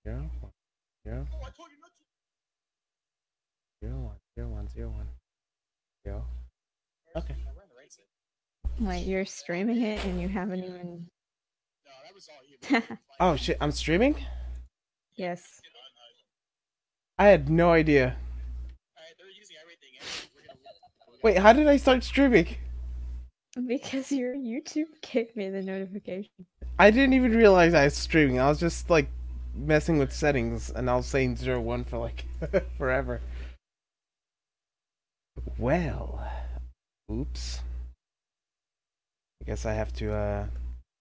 0 0 0 1 0 1 0 1 0. Okay. Wait, you're streaming it and you haven't even. Oh shit! I'm streaming. Yes. I had no idea. Wait, how did I start streaming? Because your YouTube gave me the notification. I didn't even realize I was streaming. I was just like messing with settings, and I was saying 0 1 for like forever. Well, oops. I guess I have to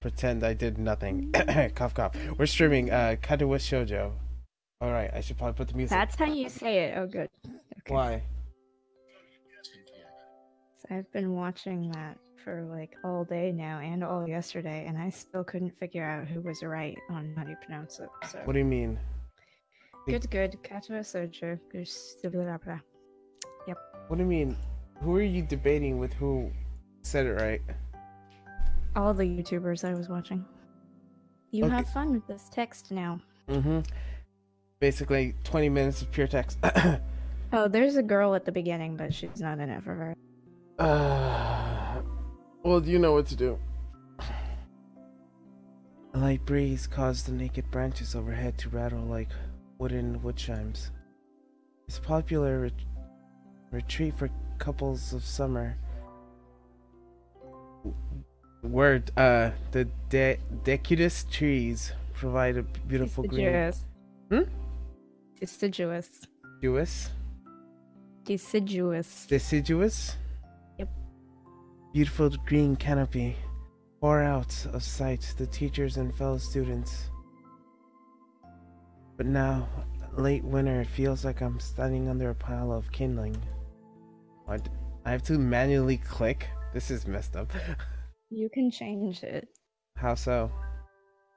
pretend I did nothing. Cough cough. We're streaming Katawa Shoujo. Alright, I should probably put the music. That's how you say it. Oh, good. Okay. Why? So I've been watching that for like all day now and all yesterday, and I still couldn't figure out who was right on how you pronounce it. So. What do you mean? Good. Katawa Shoujo. Yep. What do you mean? Who are you debating with who said it right? All the YouTubers I was watching. You Okay. have fun with this text now. Mm-hmm. Basically, 20 minutes of pure text. Oh, there's a girl at the beginning, but she's not in it for very. Well, you know what to do. A light breeze caused the naked branches overhead to rattle like wooden wood chimes. It's a popular retreat for couples of summer. The deciduous trees provide a beautiful green. Deciduous. Deciduous? Yep. Beautiful green canopy. Far out of sight, the teachers and fellow students. But now, late winter, it feels like I'm standing under a pile of kindling. I have to manually click? This is messed up. You can change it. How so?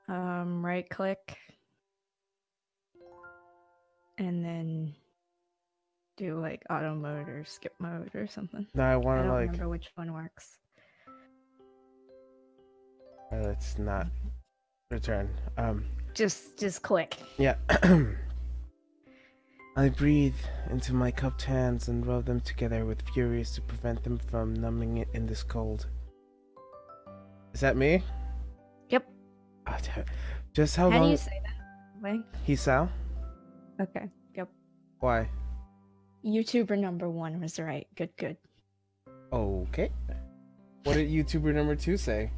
Right click. And then do like auto mode or skip mode or something. No, I want to like. I don't remember which one works. Let's not return. Just click. Yeah. I breathe into my cupped hands and rub them together with furies to prevent them from numbing it in this cold. Is that me? Yep. Oh, just how long? How do you say that? Wait. Hisao? Okay. Yep. Why? YouTuber number 1 was right. Good. Okay. What did YouTuber number 2 say?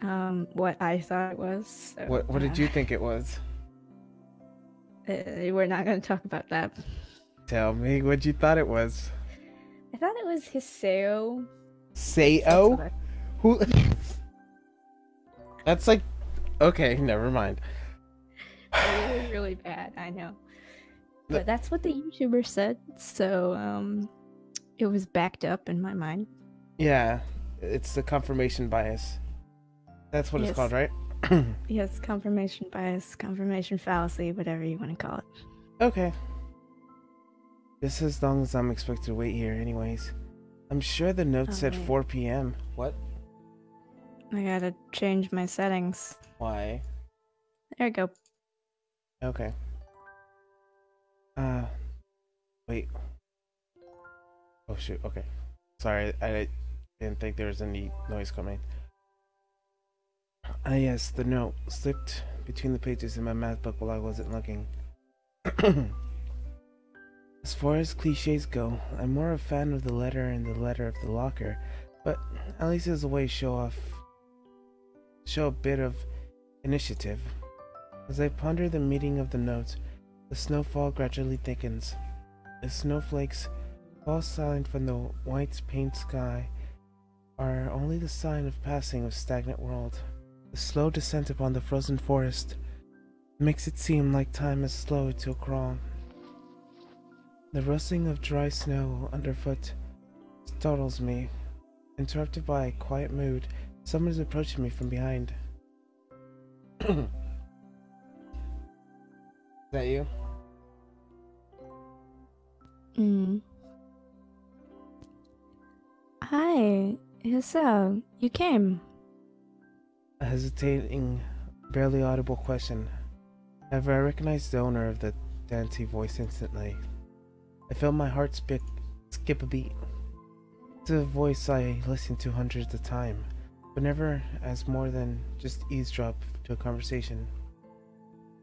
What I thought it was. So, what did you think it was? We're not going to talk about that. Tell me what you thought it was. I thought it was Hiseo. Seo? Who? That's like. Okay, never mind. Really, really bad. I know. But that's what the YouTuber said. So, it was backed up in my mind. Yeah, it's the confirmation bias. That's what it's called, right? Yes, confirmation bias, confirmation fallacy, whatever you want to call it. Okay. Just as long as I'm expected to wait here anyways. I'm sure the note said 4 p.m. What? I gotta change my settings. Why? There we go. Okay. Wait. Oh shoot, okay. Sorry, I didn't think there was any noise coming. Ah yes, the note slipped between the pages in my math book while I wasn't looking. As far as cliches go, I'm more a fan of the letter and the letter of the locker, but at least there's a way to show a bit of initiative. As I ponder the meaning of the note, the snowfall gradually thickens. The snowflakes fall silent from the white paint sky are only the sign of passing of stagnant world. The slow descent upon the frozen forest makes it seem like time has slowed to a crawl. The rustling of dry snow underfoot startles me. Interrupted by a quiet mood, someone is approaching me from behind. Is that you? Hi, so you came. A hesitating, barely audible question. However, I recognized the owner of the dainty voice instantly. I felt my heart skip a beat. It's a voice I listened to hundreds of times, but never as more than just eavesdrop to a conversation.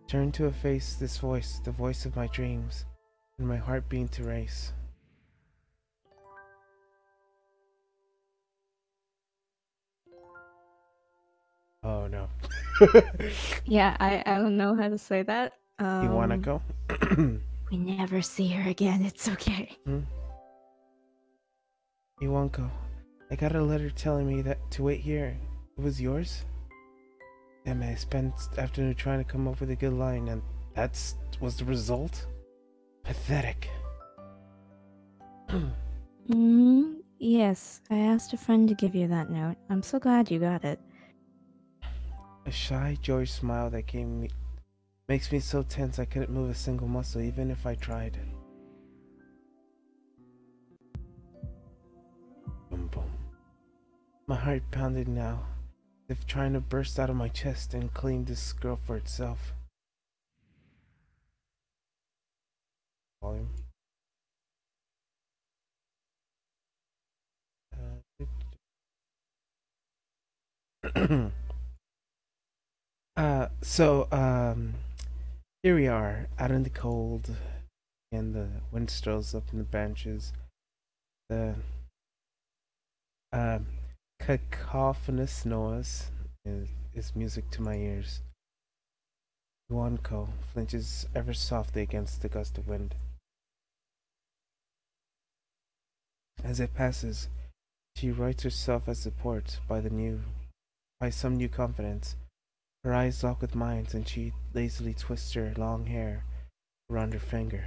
Turned to face this voice, the voice of my dreams, and my heart began to race. Oh no. Yeah, I don't know how to say that. You wanna go? We never see her again. It's okay. Iwanko, I got a letter telling me that to wait here. It was yours? Damn it, I spent the afternoon trying to come up with a good line, and that's was the result? Pathetic. Yes, I asked a friend to give you that note. I'm so glad you got it. A shy, joyous smile that makes me so tense I couldn't move a single muscle even if I tried. Boom boom. My heart pounded now, as if trying to burst out of my chest and claim this girl for itself. Volume. Here we are, out in the cold, and the wind stirs up in the branches. The uh, cacophonous noise is music to my ears. Yuanko flinches ever softly against the gust of wind. As it passes, she writes herself as support by some new confidence. Her eyes lock with mine, and she lazily twists her long hair around her finger.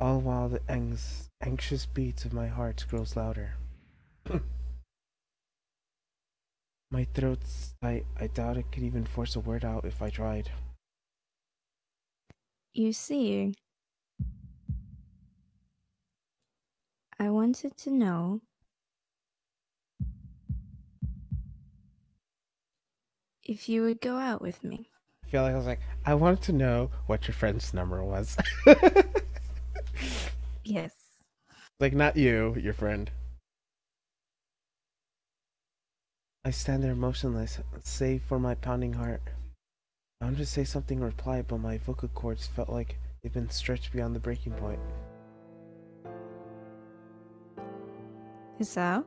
All while the anxious beat of my heart grows louder. My throat's tight. I doubt I could even force a word out if I tried. You see, I wanted to know if you would go out with me. I feel like I was like, I wanted to know what your friend's number was. Yes. Like, not you, your friend. I stand there motionless, save for my pounding heart. I wanted to say something in reply, but my vocal cords felt like they'd been stretched beyond the breaking point. Is that?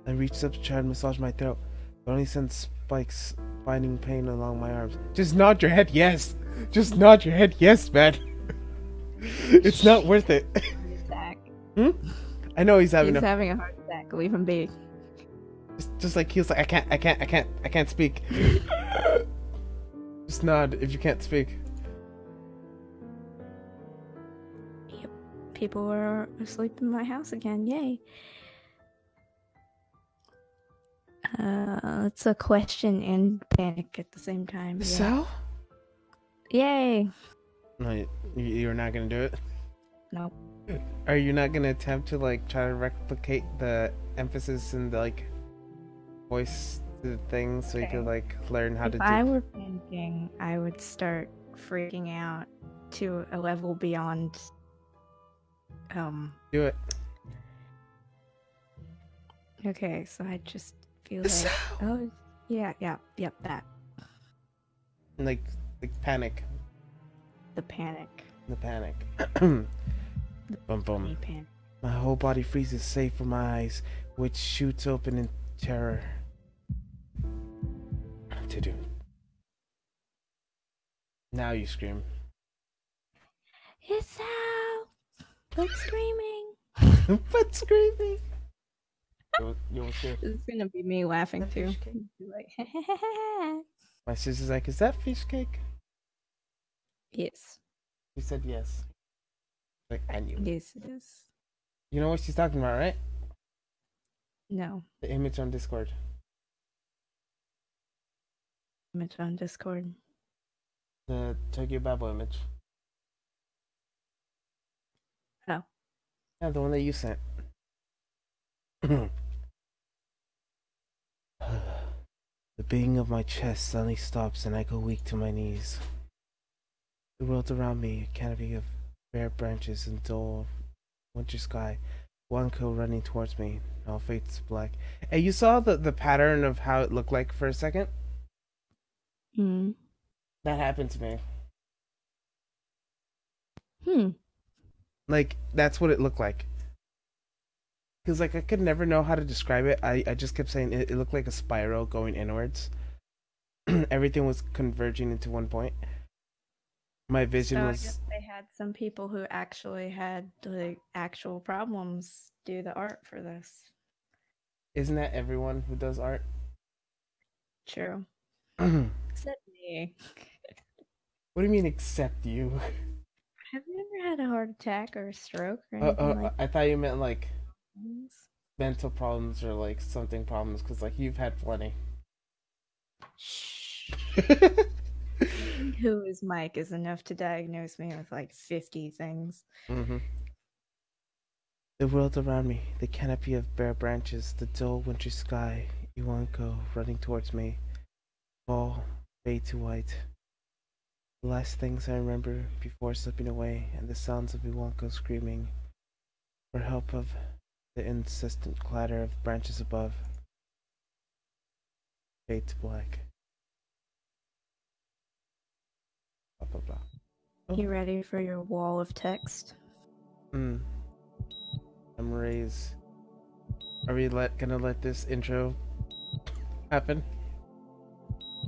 I reached up to try to massage my throat, but only sent spikes finding pain along my arms. Just nod your head yes! Just nod your head yes, man! It's not worth it. Attack. I know he's having having a heart attack. Leave him be. just like he was like, I can't speak. Just nod if you can't speak. Yep. People were asleep in my house again. Yay. It's a question and panic at the same time. Yeah. So? Yay. No, you're not gonna do it? No. Are you not gonna attempt to like try to replicate the emphasis and the like voice to the thing so you could like learn how to do? If I were panicking, I would start freaking out to a level beyond. Do it. Okay, so I just feel like, oh yeah, that. Like panic. The panic. The panic. The Bum bum. panic. My whole body freezes save for my eyes, which shoots open in terror. To do. Now you scream. It's out! But screaming! But screaming! You will scream. This is gonna be me laughing too. Like, My sister's like, is that fish cake? yes. She said yes. Like, I knew. Yes, it is. You know what she's talking about, right? No. The image on Discord. Image on Discord. The Tokyo Babble image. Oh. Yeah, the one that you sent. The The beating of my chest suddenly stops and I go weak to my knees. The world around me, a canopy of bare branches and dull winter sky. Wanko running towards me. All fades black. Hey, you saw the pattern of how it looked like for a second? Hmm. That happened to me. Hmm. Like, that's what it looked like. Because, like, I could never know how to describe it. I just kept saying it looked like a spiral going inwards. Everything was converging into one point. My vision So I was... guess they had some people who actually had like actual problems do the art for this. Isn't that everyone who does art? True. What Except me. do you mean, except you? Have you ever had a heart attack or a stroke or anything like I thought you meant, like, that? mental problems or, like, something problems, because, like, you've had plenty. Shh. Who is Mike is enough to diagnose me with like 50 things. Mm-hmm. The world around me, the canopy of bare branches, the dull winter sky, Iwanko running towards me, fall, fade to white. The last things I remember before slipping away, and the sounds of Iwanko screaming for help of the insistent clatter of branches above. Fade to black. Blah blah blah. Oh. You ready for your wall of text? I'm raised. Are we gonna let this intro happen?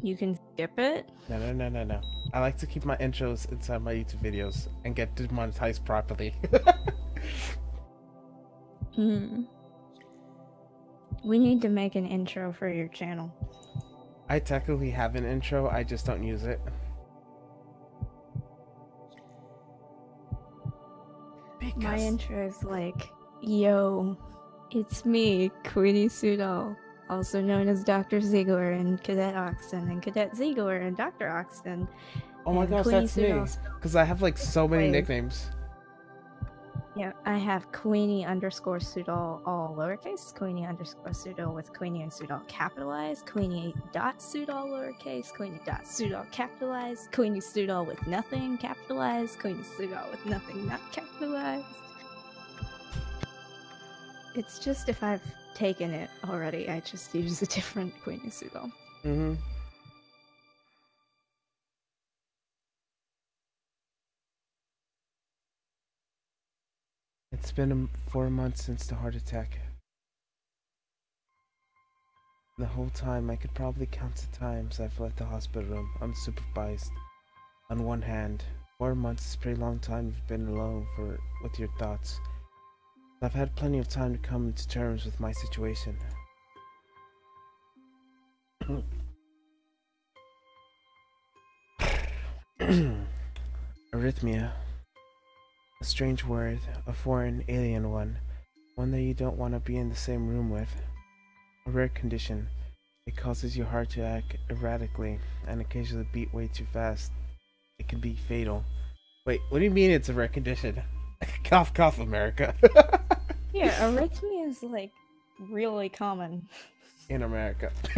You can skip it. No. I like to keep my intros inside my YouTube videos and get demonetized properly. We need to make an intro for your channel. I technically have an intro, I just don't use it. Because... My intro is like, yo, it's me, Queenie Sudol, also known as Dr. Ziegler and Cadet Oxton, and Cadet Ziegler and Dr. Oxton. Oh my gosh, Queenie that's me. Because I have like so many nicknames. Yeah, I have Queenie _ Sudol all lowercase, Queenie _ Sudol with Queenie and Sudol capitalized, Queenie .Sudol lowercase, Queenie .Sudol capitalized, Queenie Sudol with nothing capitalized, Queenie Sudol with nothing not capitalized. It's just if I've taken it already, I just use a different Queenie Sudol. Mm-hmm. It's been 4 months since the heart attack. The whole time, I could probably count the times I've left the hospital room unsupervised. On one hand, 4 months is a pretty long time you've been alone with your thoughts. I've had plenty of time to come to terms with my situation. Arrhythmia. A strange word, a foreign, alien one that you don't want to be in the same room with. A rare condition. It causes your heart to act erratically and occasionally beat way too fast. It can be fatal. Wait, what do you mean it's a rare condition? Cough, cough, America. Yeah, arrhythmia is like really common in America. I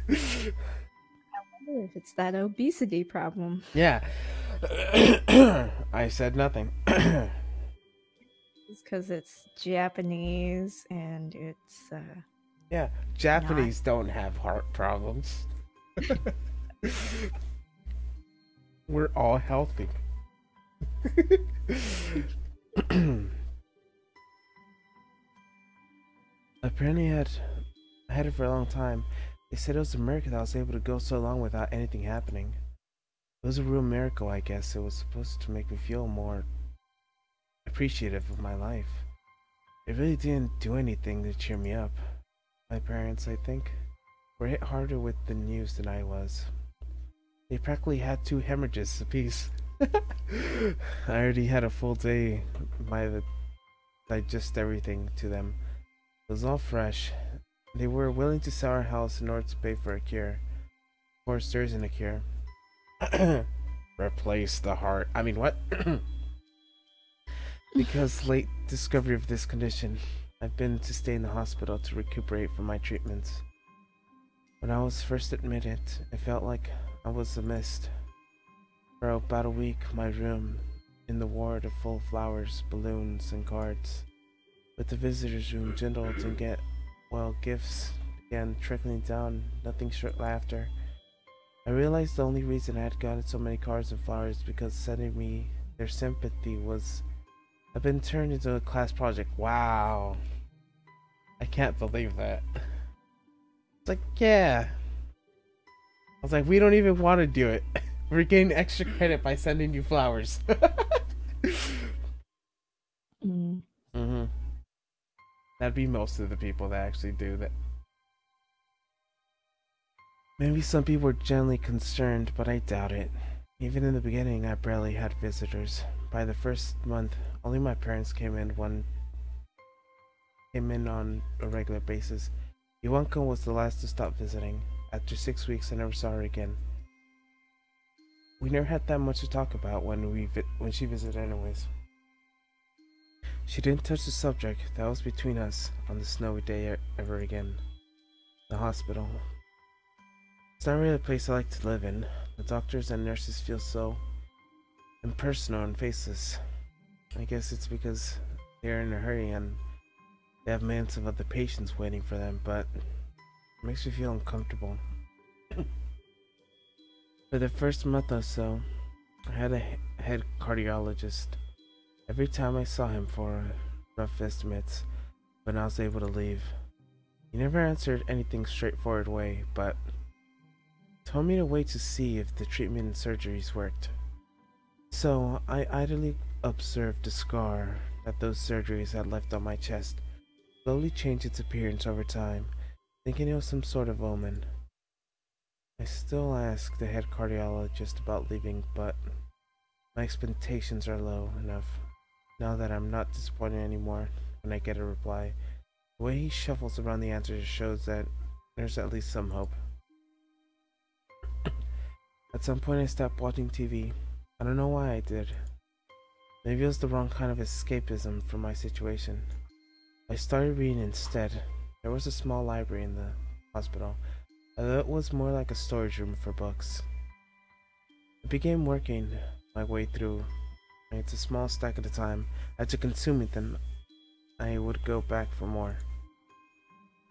wonder if it's that obesity problem. Yeah. I said nothing. It's because it's Japanese and it's yeah, Japanese don't have heart problems. We're all healthy. Apparently I had it for a long time. They said it was a miracle that I was able to go so long without anything happening. It was a real miracle, I guess. It was supposed to make me feel more appreciative of my life. It really didn't do anything to cheer me up. My parents, I think, were hit harder with the news than I was. They practically had 2 hemorrhages apiece. I already had a full day to digest everything to them. It was all fresh. They were willing to sell our house in order to pay for a cure. Of course, there isn't a cure. Replace the heart. I mean, what? Because late discovery of this condition, I've been to stay in the hospital to recuperate from my treatments. When I was first admitted, it felt like I was a mist. For about a week, my room in the ward was full of flowers, balloons, and cards. But the visitors' room dwindled and gifts began trickling down, nothing short laughter. I realized the only reason I had gotten so many cards and flowers because sending me their sympathy was I've been turned into a class project. Wow. I can't believe that. It's like, yeah. I was like, we don't even want to do it. We're getting extra credit by sending you flowers. Mm-hmm. That'd be most of the people that actually do that. Maybe some people were genuinely concerned, but I doubt it. Even in the beginning, I barely had visitors. By the first month, only my parents came in on a regular basis. Iwanka was the last to stop visiting. After 6 weeks, I never saw her again. We never had that much to talk about when she visited anyways. She didn't touch the subject that was between us on the snowy day ever again. The hospital. It's not really a place I like to live in. The doctors and nurses feel so impersonal and faceless. I guess it's because they're in a hurry and they have millions of other patients waiting for them, but it makes me feel uncomfortable. For the first month or so, I had a head cardiologist. Every time I saw him for rough estimates, when I was able to leave, he never answered anything straightforward way, but told me to wait to see if the treatment and surgeries worked. So I idly observed the scar that those surgeries had left on my chest slowly change its appearance over time, thinking it was some sort of omen. I still ask the head cardiologist about leaving, but my expectations are low enough now that I'm not disappointed anymore when I get a reply. The way he shuffles around the answers shows that there's at least some hope. At some point I stopped watching TV. I don't know why I did. Maybe it was the wrong kind of escapism from my situation. I started reading instead. There was a small library in the hospital, although it was more like a storage room for books. I began working my way through. It's a small stack at a time. After consuming them, I would go back for more.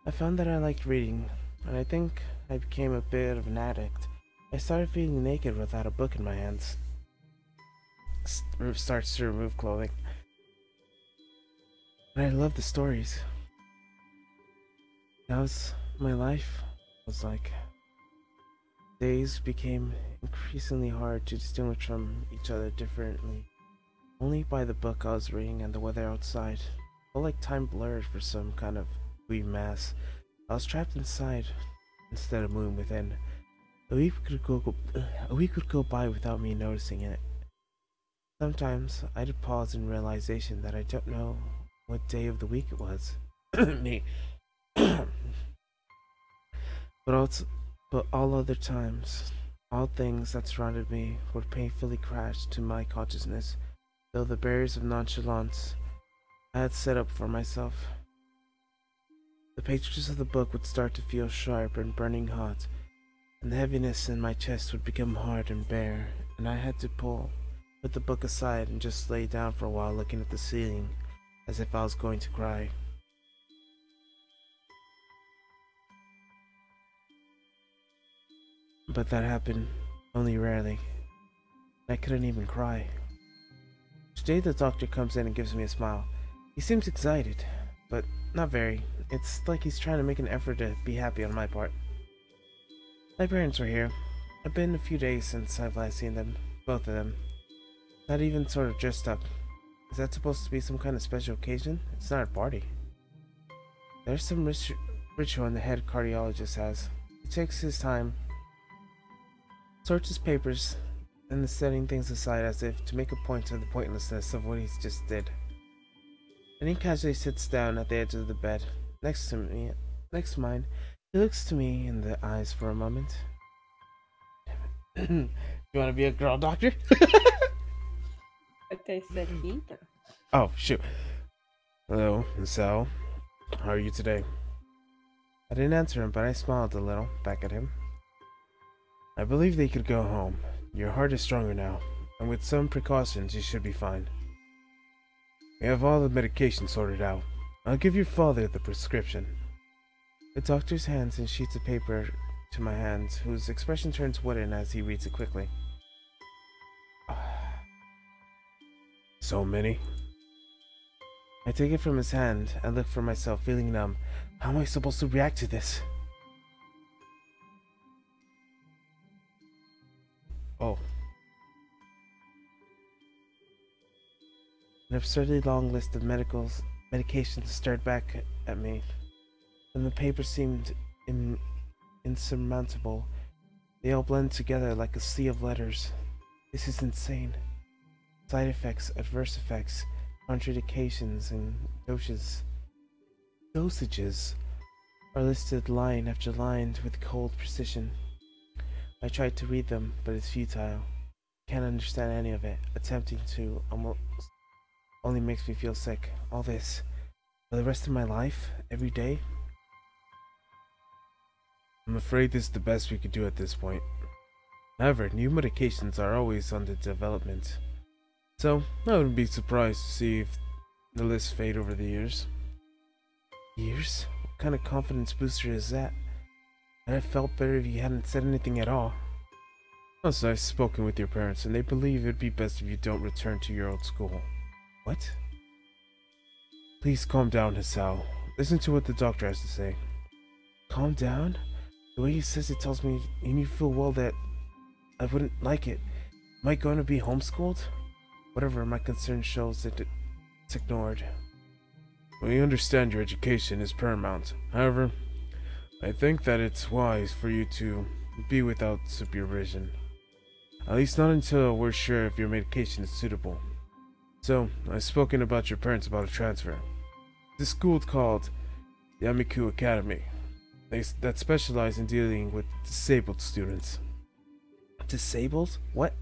I found that I liked reading, and I think I became a bit of an addict. I started feeling naked without a book in my hands. Starts to remove clothing. But I loved the stories. That was my life. Was like days became increasingly hard to distinguish from each other differently. Only by the book I was reading and the weather outside. It felt like time blurred for some kind of weird mass. I was trapped inside instead of moving within. A week could go by without me noticing it. Sometimes I'd pause in realization that I don't know what day of the week it was. Me. but all other times, all things that surrounded me would painfully crash to my consciousness, though the barriers of nonchalance I had set up for myself. The pages of the book would start to feel sharp and burning hot, and the heaviness in my chest would become hard and bare, and I had to put the book aside and just lay down for a while looking at the ceiling, as if I was going to cry. But that happened only rarely. I couldn't even cry. Today the doctor comes in and gives me a smile. He seems excited, but not very. It's like he's trying to make an effort to be happy on my part. My parents were here. It's been a few days since I've last seen them, both of them. Not even sort of dressed up. Is that supposed to be some kind of special occasion? It's not a party. There's some ritual the head cardiologist has. He takes his time, sorts his papers, and is setting things aside as if to make a point of the pointlessness of what he just did. Then he casually sits down at the edge of the bed, next to mine. He looks to me in the eyes for a moment. You want to be a girl doctor? But they said either. Oh, shoot. Hello, so, how are you today? I didn't answer him, but I smiled a little back at him. I believe they could go home. Your heart is stronger now, and with some precautions you should be fine. We have all the medication sorted out. I'll give your father the prescription. The doctor's hands and sheets of paper to my hands, whose expression turns wooden as he reads it quickly. So many? I take it from his hand and look for myself, feeling numb. How am I supposed to react to this? Oh. An absurdly long list of medications stared back at me, and the paper seemed insurmountable. They all blend together like a sea of letters. This is insane. Side effects, adverse effects, contraindications, and dosages are listed line after line with cold precision. I tried to read them, but it's futile. Can't understand any of it. Attempting to almost only makes me feel sick. All this for the rest of my life, every day. I'm afraid this is the best we could do at this point. However, new medications are always under development, so I wouldn't be surprised to see if the lists fade over the years. Years? What kind of confidence booster is that? I'd have felt better if you hadn't said anything at all. Also, I've spoken with your parents, and they believe it'd be best if you don't return to your old school. What? Please calm down, Hisao. Listen to what the doctor has to say. Calm down? The way he says it tells me he knew full well that I wouldn't like it. Am I going to be homeschooled? Whatever, my concern shows that it's ignored. We understand your education is paramount. However, I think that it's wise for you to be without supervision. At least not until we're sure if your medication is suitable. So, I've spoken about your parents about a transfer. This school is called Yamiku Academy. That specialize in dealing with disabled students. Disabled? What?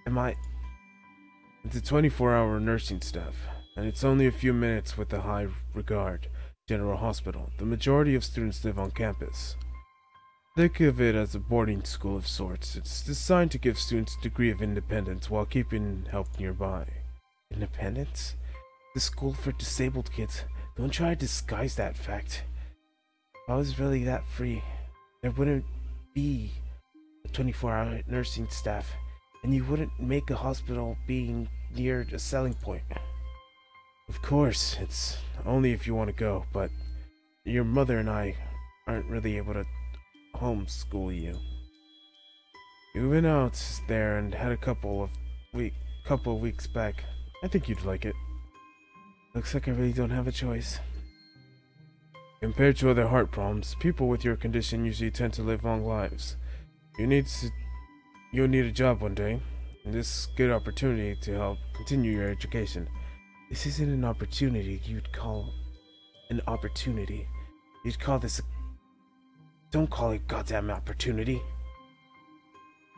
It's a 24-hour nursing staff, and it's only a few minutes with the High Regard General Hospital. The majority of students live on campus. Think of it as a boarding school of sorts. It's designed to give students a degree of independence while keeping help nearby. Independence? The school for disabled kids. Don't try to disguise that fact. If I was really that free, there wouldn't be a 24-hour nursing staff, and you wouldn't make a hospital being near a selling point. Of course, it's only if you want to go, but your mother and I aren't really able to homeschool you. You went out there and had a couple of weeks back. I think you'd like it. Looks like I really don't have a choice. Compared to other heart problems, people with your condition usually tend to live long lives. You'll need a job one day, and this is a good opportunity to help continue your education. This isn't an opportunity you'd call an opportunity. You'd call this a... Don't call it goddamn opportunity.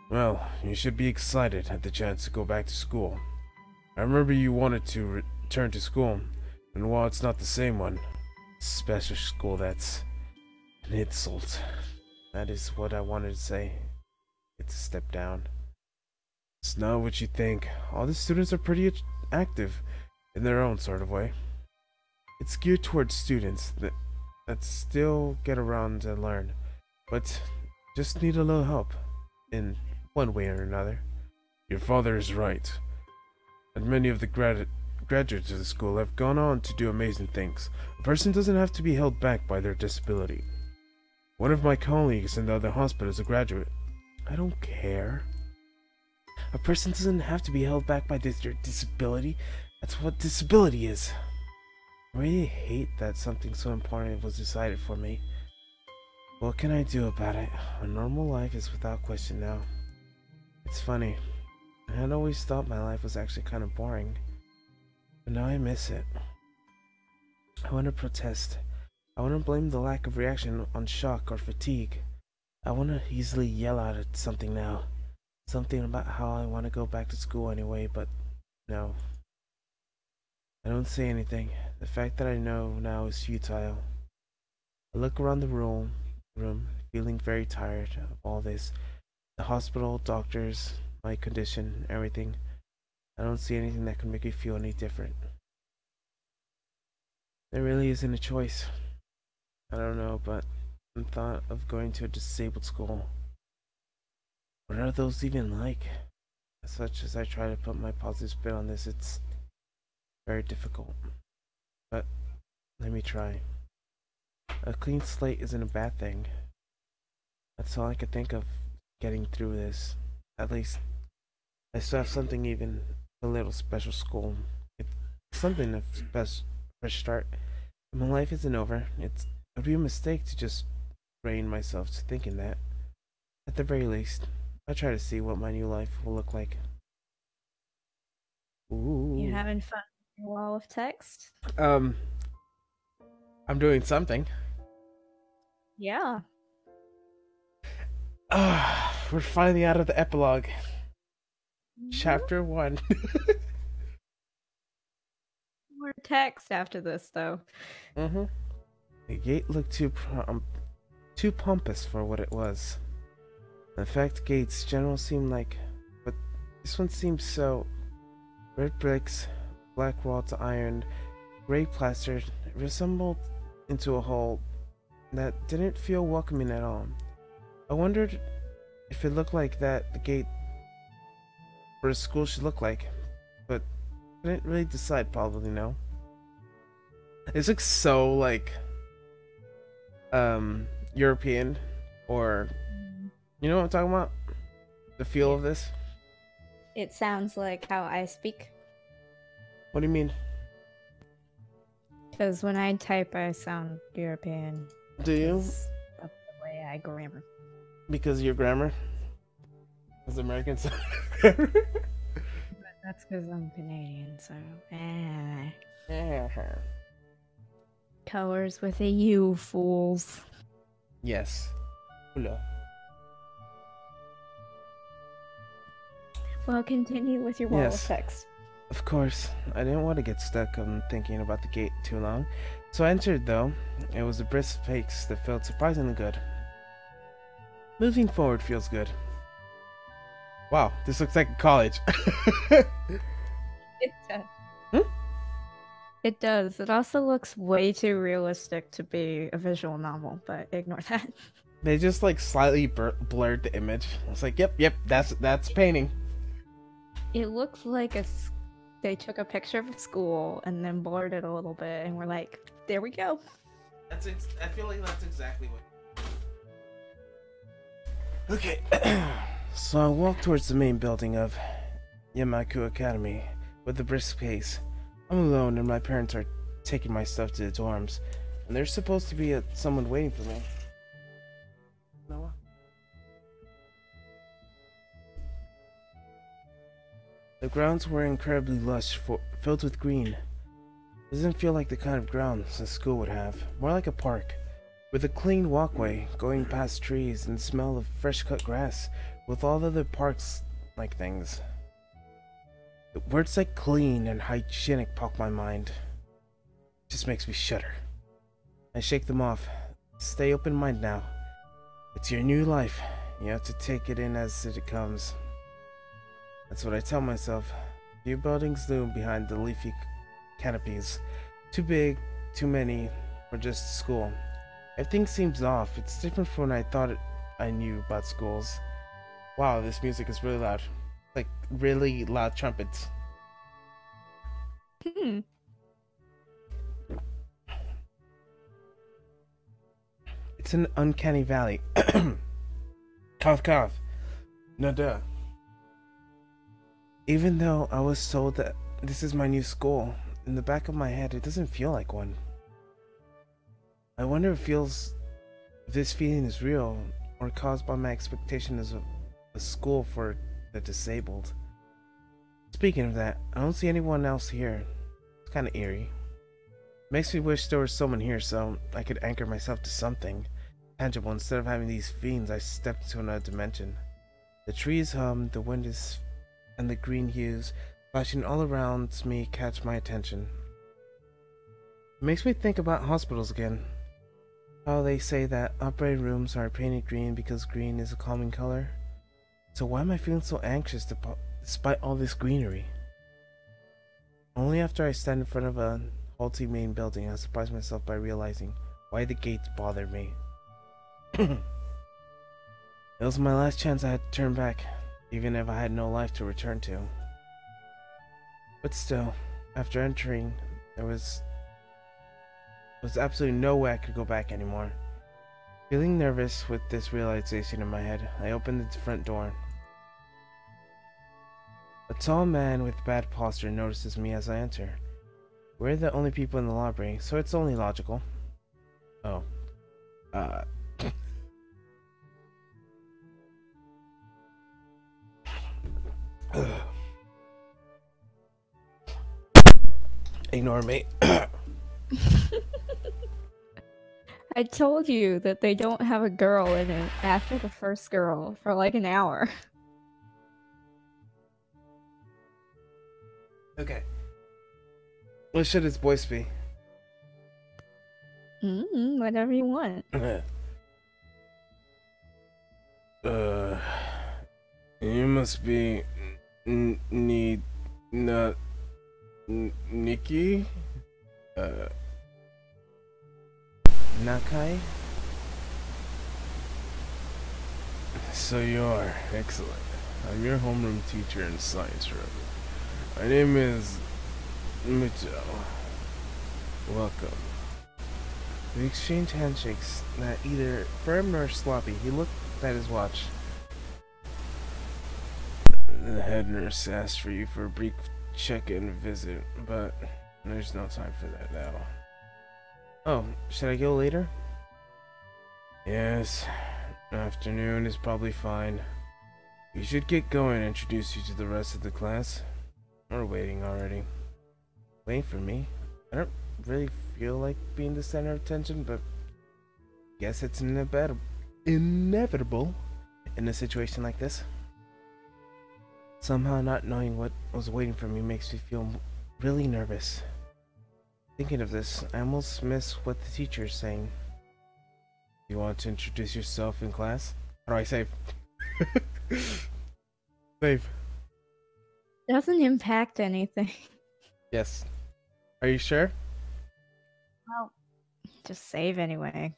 Well, you should be excited at the chance to go back to school. I remember you wanted to return to school, and while it's not the same one, special school, that's an insult. That is what I wanted to say. It's a step down. It's not what you think. All the students are pretty active in their own sort of way. It's geared towards students that still get around and learn, but just need a little help in one way or another. Your father is right, and many of the graduates of the school have gone on to do amazing things. A person doesn't have to be held back by their disability. One of my colleagues in the other hospital is a graduate. I don't care. A person doesn't have to be held back by their disability. That's what disability is. I really hate that something so important was decided for me. What can I do about it? A normal life is without question now. It's funny. I had always thought my life was actually kind of boring. But now I miss it. I want to protest. I want to blame the lack of reaction on shock or fatigue. I want to easily yell out at something now. Something about how I want to go back to school anyway, but no. I don't say anything. The fact that I know now is futile. I look around the room, feeling very tired of all this. The hospital, doctors, my condition, everything. I don't see anything that can make me feel any different. There really isn't a choice. I don't know, but I'm thought of going to a disabled school. What are those even like? As such as I try to put my positive spin on this, it's very difficult. But let me try. A clean slate isn't a bad thing. That's all I could think of getting through this. At least I still have something, even a little special school. It's something of fresh start. My life isn't over. It would be a mistake to just brain myself to thinking that. At the very least, I try to see what my new life will look like. Ooh. You having fun with your wall of text? I'm doing something. Yeah. We're finally out of the epilogue. Chapter 1. More text after this, though. Mm-hmm. The gate looked too pompous for what it was. In fact, gates general seem like, but this one seems so. Red bricks, black wrought iron, gray plastered, resembled into a hole that didn't feel welcoming at all. I wondered if it looked like that the gate for a school should look like, but couldn't really decide. Probably no. This looks so like European, or you know what I'm talking about? The feel of this. It sounds like how I speak. What do you mean? Because when I type, I sound European. Do you? That's the way I grammar. Because of your grammar? As Americans. But that's because I'm Canadian, so. Colors with a U, fools. Yes. Hello. Well, continue with your wall of text. Of course, I didn't want to get stuck on thinking about the gate too long, so I entered though. It was a brisk pace that felt surprisingly good. Moving forward feels good. Wow, this looks like college. It does. It does. It also looks way too realistic to be a visual novel, but ignore that. They just like slightly blurred the image. It's like, yep, that's painting. It looks like they took a picture of a school and then blurred it a little bit, and we're like, there we go. I feel like that's exactly what. Okay, so I walk towards the main building of Yamaku Academy with a brisk pace. I'm alone and my parents are taking my stuff to the dorms, and there's supposed to be someone waiting for me. Noah? The grounds were incredibly lush, filled with green. It doesn't feel like the kind of grounds a school would have, more like a park, with a clean walkway going past trees and the smell of fresh cut grass, with all other parks like things. The words like clean and hygienic pop my mind. It just makes me shudder. I shake them off. Stay open-minded now. It's your new life. You have to take it in as it comes. That's what I tell myself. Few buildings loom behind the leafy canopies. Too big, too many, or just school. Everything seems off. It's different from when I thought I knew about schools. Wow, this music is really loud. Like, really loud trumpets. It's an uncanny valley. Cough, cough. No duh. Even though I was told that this is my new school, in the back of my head it doesn't feel like one. I wonder if this feeling is real, or caused by my expectation as a school for the disabled. Speaking of that, I don't see anyone else here. It's kinda eerie. Makes me wish there was someone here so I could anchor myself to something tangible instead of having these fiends I stepped into another dimension. The trees hum, the wind is and the green hues flashing all around me catch my attention. It makes me think about hospitals again. how they say that operating rooms are painted green because green is a calming color. So why am I feeling so anxious despite all this greenery? Only after I stand in front of a halty main building, I surprise myself by realizing why the gates bothered me. It was my last chance I had to turn back, even if I had no life to return to. But still, after entering, there was absolutely no way I could go back anymore. Feeling nervous with this realization in my head, I opened the front door. A tall man with bad posture notices me as I enter. We're the only people in the library, so it's only logical. Oh. Ignore me. I told you that they don't have a girl in it after the first girl for like an hour. Okay. What should its voice be? Whatever you want. You must be Nikki? Nakai? So you are. Excellent. I'm your homeroom teacher in science room. My name is Mito. Welcome. We exchanged handshakes, not either firm nor sloppy. He looked at his watch. The head nurse asked for you for a brief check-in visit, but there's no time for that now. Oh, should I go later? Yes. Afternoon is probably fine. You should get going and introduce you to the rest of the class. We're waiting already. Waiting for me? I don't really feel like being the center of attention, but guess it's inevitable in a situation like this. Somehow not knowing what was waiting for me makes me feel really nervous. Thinking of this, I almost miss what the teacher is saying. You want to introduce yourself in class? How do I save? Save. Doesn't impact anything. Yes. Are you sure? Well, just save anyway.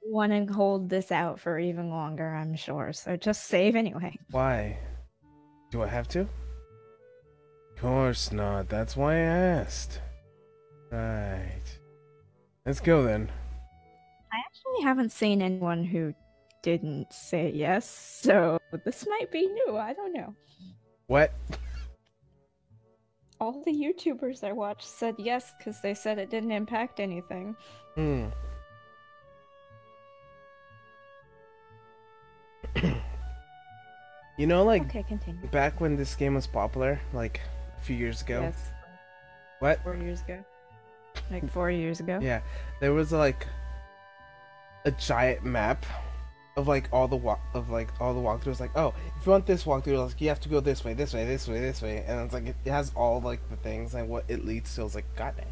Want to hold this out for even longer, I'm sure. So just save anyway. Why? Do I have to? Of course not. That's why I asked. Right. Let's go then. I actually haven't seen anyone who didn't say yes, so this might be new. I don't know. What? All the YouTubers I watched said yes because they said it didn't impact anything. You know, like, okay, continue. back when this game was popular, like, a few years ago. Yes. What? 4 years ago. Like 4 years ago. Yeah, there was like a giant map of like all the walkthroughs. Like, oh, if you want this walkthrough, like, you have to go this way, this way, this way, this way, and it's like it has all like the things and what it leads to. It's like, goddamn.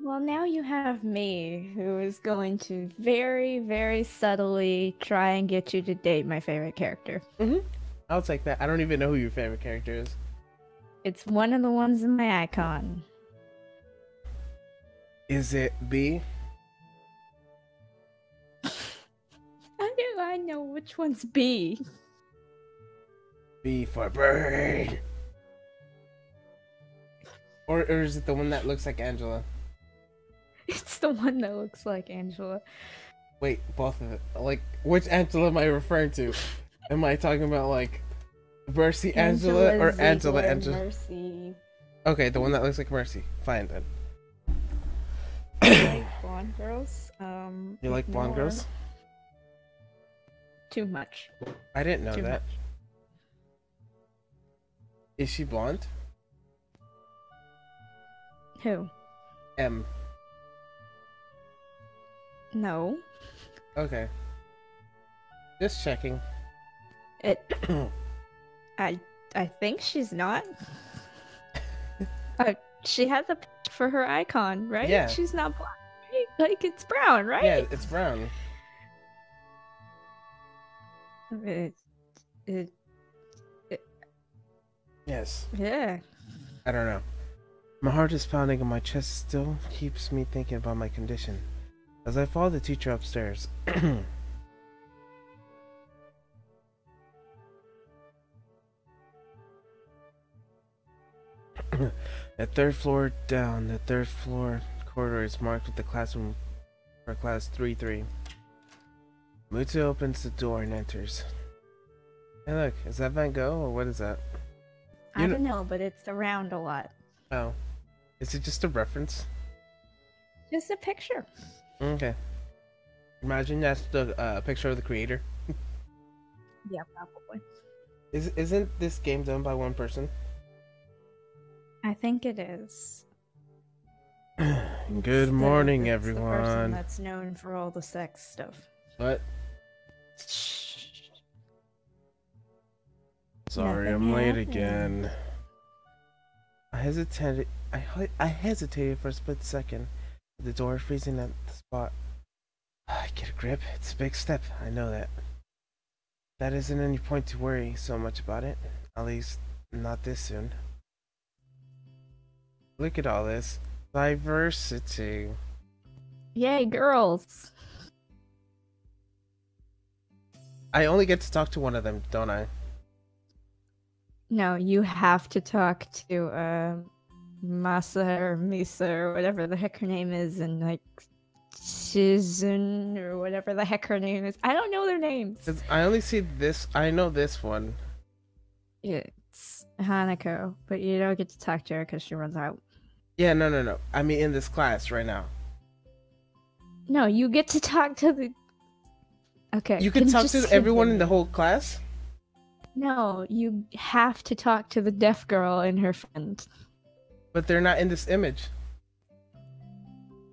Well, now you have me, who is going to very, very subtly try and get you to date my favorite character. I'll take that. I don't even know who your favorite character is. It's one of the ones in my icon. Is it B? How do I know which one's B? B for bird. Or is it the one that looks like Angela? It's the one that looks like Angela. Wait, both of it. Like, which Angela am I referring to? Am I talking about like Mercy Angela or Angela Angela? Mercy. Okay, the one that looks like Mercy. Fine then. I like blonde girls. You like blonde girls? Too much. I didn't know Too that. much. Is she blonde? Who? M. No. Okay. Just checking. It. I think she's not. She has a for her icon, right? Yeah. She's not black, right? Like, it's brown, Yeah, right? it's brown. It, it, Yes. yeah. I don't know. My heart is pounding and my chest still keeps me thinking about my condition. As I follow the teacher upstairs. The third floor corridor is marked with the classroom for class 3-3. Mutsu opens the door and enters. Hey look, is that Van Gogh or what is that? I don't know, but it's around a lot. Oh. Is it just a reference? Just a picture. Okay. Imagine that's the picture of the creator. Yeah, probably. Isn't this game done by one person? I think it is. Good morning, it's the person everyone. that's known for all the sex stuff. What? Sorry, Nothing I'm late happened. again. I hesitated for a split second. The door freezing at the spot. Get a grip. It's a big step. I know that. That isn't any point to worry so much about it. At least, not this soon. Look at all this. Diversity. Yay, girls. I only get to talk to one of them, don't I? No, you have to talk to Masa or Misa or whatever the heck her name is, and like Shizun or whatever the heck her name is. I don't know their names. I only see this. I know this one. It's Hanako, but you don't get to talk to her because she runs out. Yeah, no. I mean, in this class right now. No, you get to talk to the. Okay. You can talk to everyone in the whole class? No, you have to talk to the deaf girl and her friend. But they're not in this image.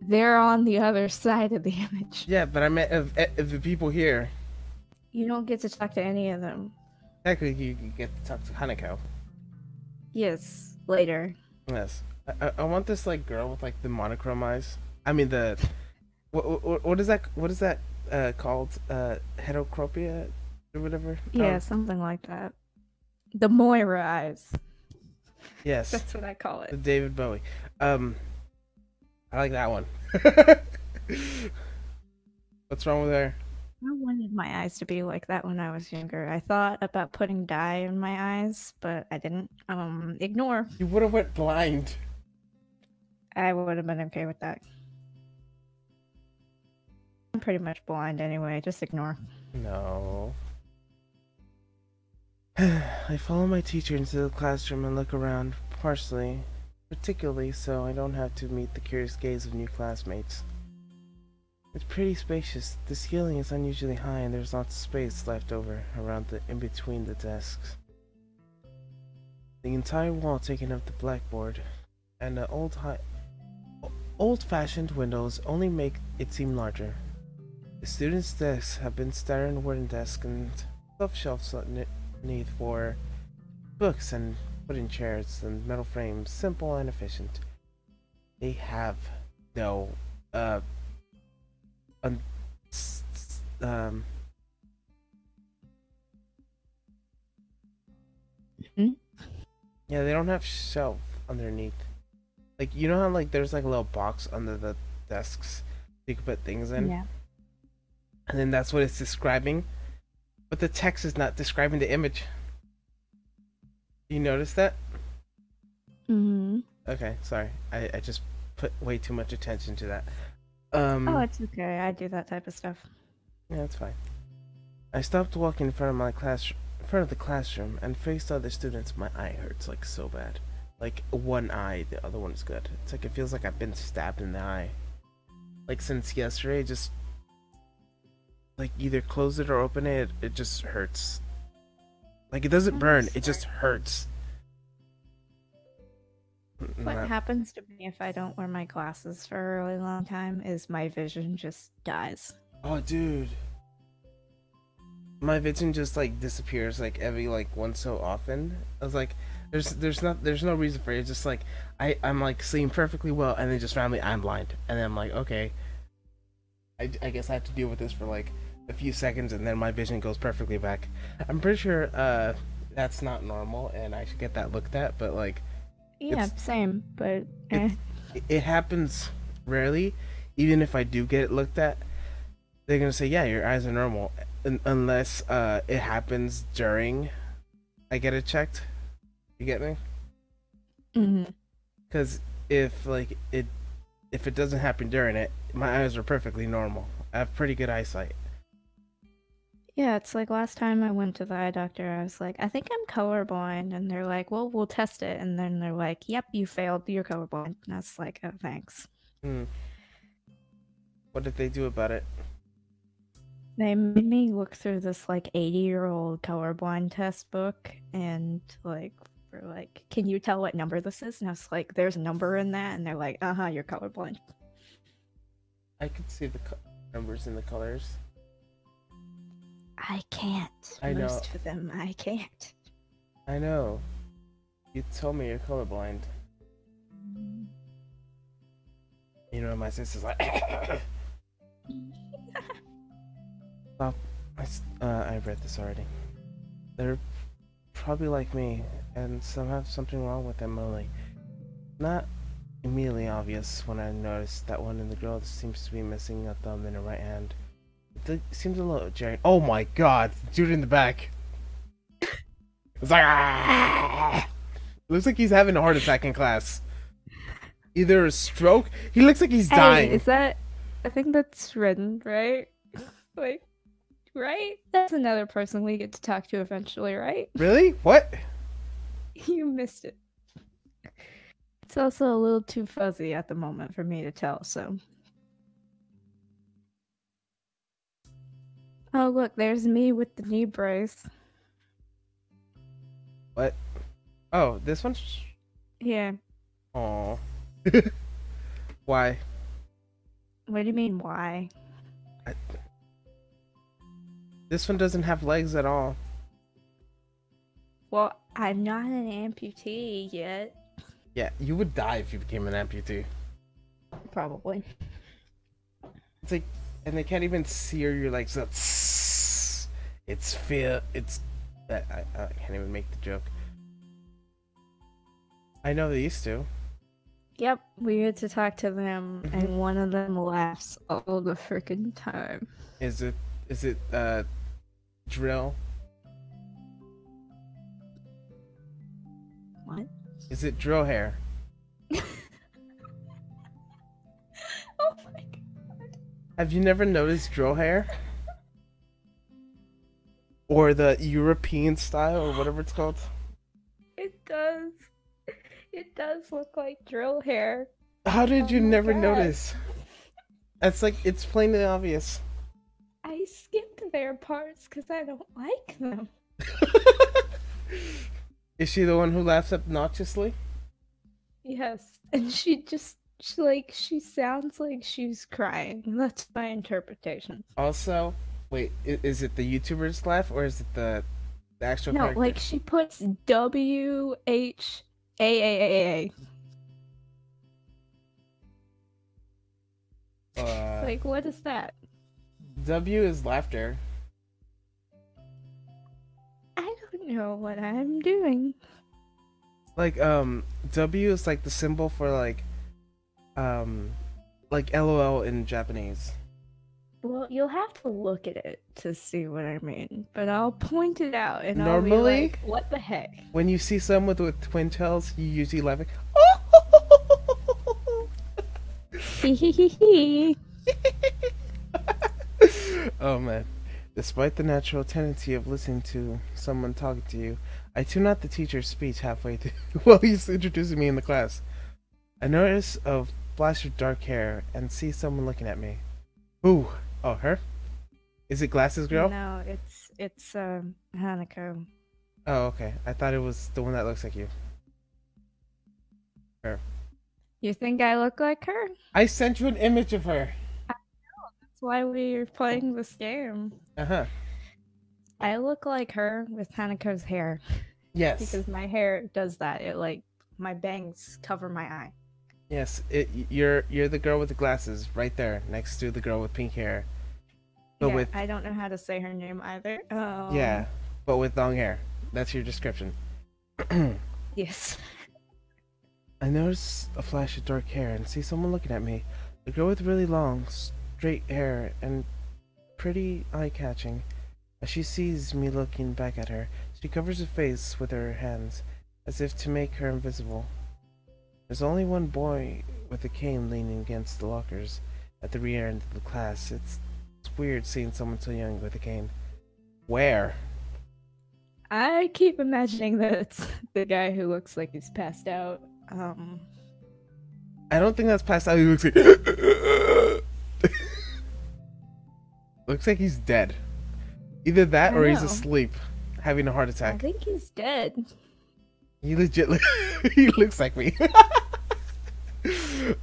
They're on the other side of the image. Yeah, but I meant of the people here. You don't get to talk to any of them. Technically, you get to talk to Hanako. Yes, later. Yes. I want this like girl with like the monochrome eyes. I mean the what is that called? Heterocropia or whatever? Yeah, something like that. The Moira eyes. Yes. That's what I call it. The David Bowie. I like that one. What's wrong with her? I wanted my eyes to be like that when I was younger. I thought about putting dye in my eyes, but I didn't. Ignore. You would have went blind. I would have been okay with that. I'm pretty much blind anyway, just ignore. No. I follow my teacher into the classroom and look around, particularly so I don't have to meet the curious gaze of new classmates. It's pretty spacious. The ceiling is unusually high and there's lots of space left over around in between the desks. The entire wall taken up the blackboard, and the old-fashioned windows only make it seem larger. The students' desks have been stone wooden desks and soft shelves underneath for books and wooden chairs and metal frames, simple and efficient. They have no yeah, they don't have shelf underneath. Like, you know how like there's like a little box under the desks you can put things in? Yeah. And then that's what it's describing. But the text is not describing the image. You notice that? Mm-hmm. Okay, sorry. I just put way too much attention to that. Oh, it's okay. I do that type of stuff. Yeah, that's fine. I stopped walking in front of the classroom and faced other students. My eye hurts like so bad. Like one eye, the other one's good. It's like it feels like I've been stabbed in the eye. Like since yesterday, just like either close it or open it, it just hurts. Like it doesn't burn, it just hurts. What happens to me if I don't wear my glasses for a really long time is my vision just dies. Oh, dude. My vision just like disappears like every like once so often. I was like, there's no reason for it. It's just like I'm like seeing perfectly well, and then just randomly I'm blind, and then I'm like, okay, I guess I have to deal with this for like a few seconds, and then my vision goes perfectly back. I'm pretty sure that's not normal, and I should get that looked at. But like, Yeah, it's same, but it it happens rarely. Even if I do get it looked at, they're gonna say, yeah, your eyes are normal, unless it happens during I get it checked. You get me? hmm. Because if it doesn't happen during it, my eyes are perfectly normal. I have pretty good eyesight. Yeah, it's like last time I went to the eye doctor, I was like, I think I'm colorblind. And they're like, well, we'll test it. And then they're like, yep, you failed. You're colorblind. And I was like, oh, thanks. Hmm. What did they do about it? They made me look through this like 80-year-old colorblind test book and like, for like, can you tell what number this is? And I was like, there's a number in that. And they're like, uh-huh, you're colorblind. I could see the numbers and the colors. I can't. I know. Most of them, I can't. I know. You told me you're colorblind. You know, my sister's like. Well, I've read this already. They're probably like me, and some have something wrong with them only. Not immediately obvious when I noticed that one in the girl seems to be missing a thumb in her right hand. It seems a little jarring. Oh my god, dude in the back. It's like ah! Looks like he's having a heart attack in class. Either a stroke. He looks like he's dying. Is that? I think that's Rin, right? Like, right? That's another person we get to talk to eventually, right? Really? What? You missed it. It's also a little too fuzzy at the moment for me to tell, so. Oh, look, there's me with the knee brace. What? Oh, this one's. Yeah. Oh. Why? What do you mean, why? This one doesn't have legs at all. Well, I'm not an amputee yet. Yeah, you would die if you became an amputee. Probably. It's like, and they can't even sear your legs. So it's fear. It's. I can't even make the joke. I know they used to. Yep, we get to talk to them, and one of them laughs all the freaking time. Is it drill? What? Is it drill hair? Oh my god. Have you never noticed drill hair? Or the European style, or whatever it's called? It does. It does look like drill hair. How did you my never God. notice? That's like, it's plainly obvious. I skipped their parts because I don't like them. Is she the one who laughs obnoxiously? Yes, and she sounds like she's crying. That's my interpretation. Also, wait, is it the YouTuber's laugh or is it the actual No, character? like she puts WHAAAA. Like, what is that? W is laughter. I don't know what I'm doing. Like, W is like the symbol for like LOL in Japanese. Well, you'll have to look at it to see what I mean, but I'll point it out and Normally, I'll be like, what the heck? When you see someone with twin tails, you usually laugh like, Hee. oh man. Despite the natural tendency of listening to someone talking to you, I tune out the teacher's speech halfway through while he's introducing me in the class. I notice a flash of dark hair and see someone looking at me. Ooh. Oh, her? Is it Glasses Girl? No, it's Hanako. Oh, okay. I thought it was the one that looks like you. Her. You think I look like her? I sent you an image of her. That's why we're playing this game. Uh-huh. I look like her with Hanako's hair. Yes. Because my hair does that. It like my bangs cover my eye. Yes, you're the girl with the glasses right there, next to the girl with pink hair. But Yeah, with I don't know how to say her name either. yeah, but with long hair. That's your description. Yes. I notice a flash of dark hair and see someone looking at me. A girl with really long, straight hair and pretty eye-catching. As she sees me looking back at her, she covers her face with her hands, as if to make her invisible. There's only one boy with a cane leaning against the lockers at the rear end of the class. It's weird seeing someone so young with a cane. Where? I keep imagining that it's the guy who looks like he's passed out. I don't think that's past how he looks like. Looks like he's dead. Either that or he's asleep, having a heart attack. I think he's dead. He legit he looks like me.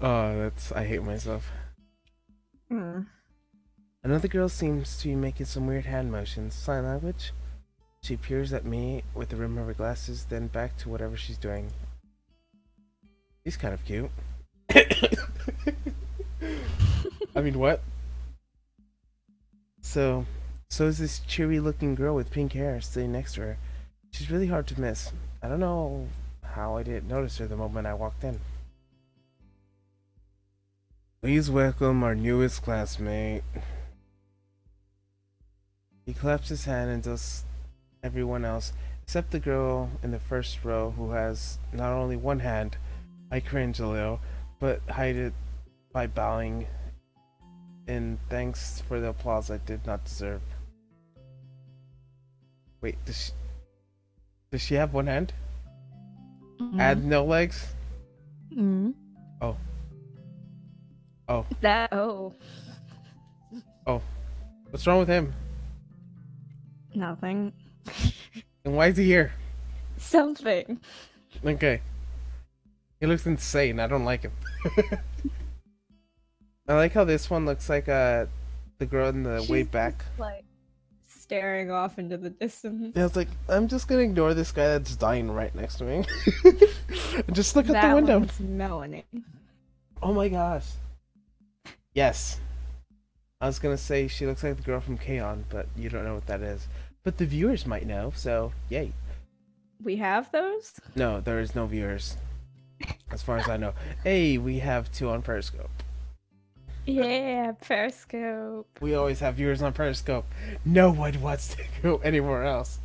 Oh, I hate myself. Another girl seems to be making some weird hand motions. Sign language? She peers at me with the rim of her glasses, then back to whatever she's doing. He's kind of cute. I mean, what? So is this cheery looking girl with pink hair sitting next to her. She's really hard to miss. I don't know how I didn't notice her the moment I walked in. Please welcome our newest classmate. He claps his hand and does everyone else, except the girl in the first row who has not only one hand, I cringe a little, but hide it by bowing in thanks for the applause I did not deserve. Wait, does she have one hand? And no legs? Oh. Oh. Oh. What's wrong with him? Nothing. And why is he here? Something. Okay. He looks insane. I don't like him. I like how this one looks like the girl in the way back. Like staring off into the distance. Yeah, it's like, I'm just gonna ignore this guy that's dying right next to me. And just look out the window. One's Melanie. Oh my gosh. Yes. I was gonna say she looks like the girl from K-On, but you don't know what that is. But the viewers might know, so yay. We have those? No, there is no viewers. As far as I know. Hey, we have 2 on Periscope. Yeah, Periscope. We always have viewers on Periscope. No one wants to go anywhere else.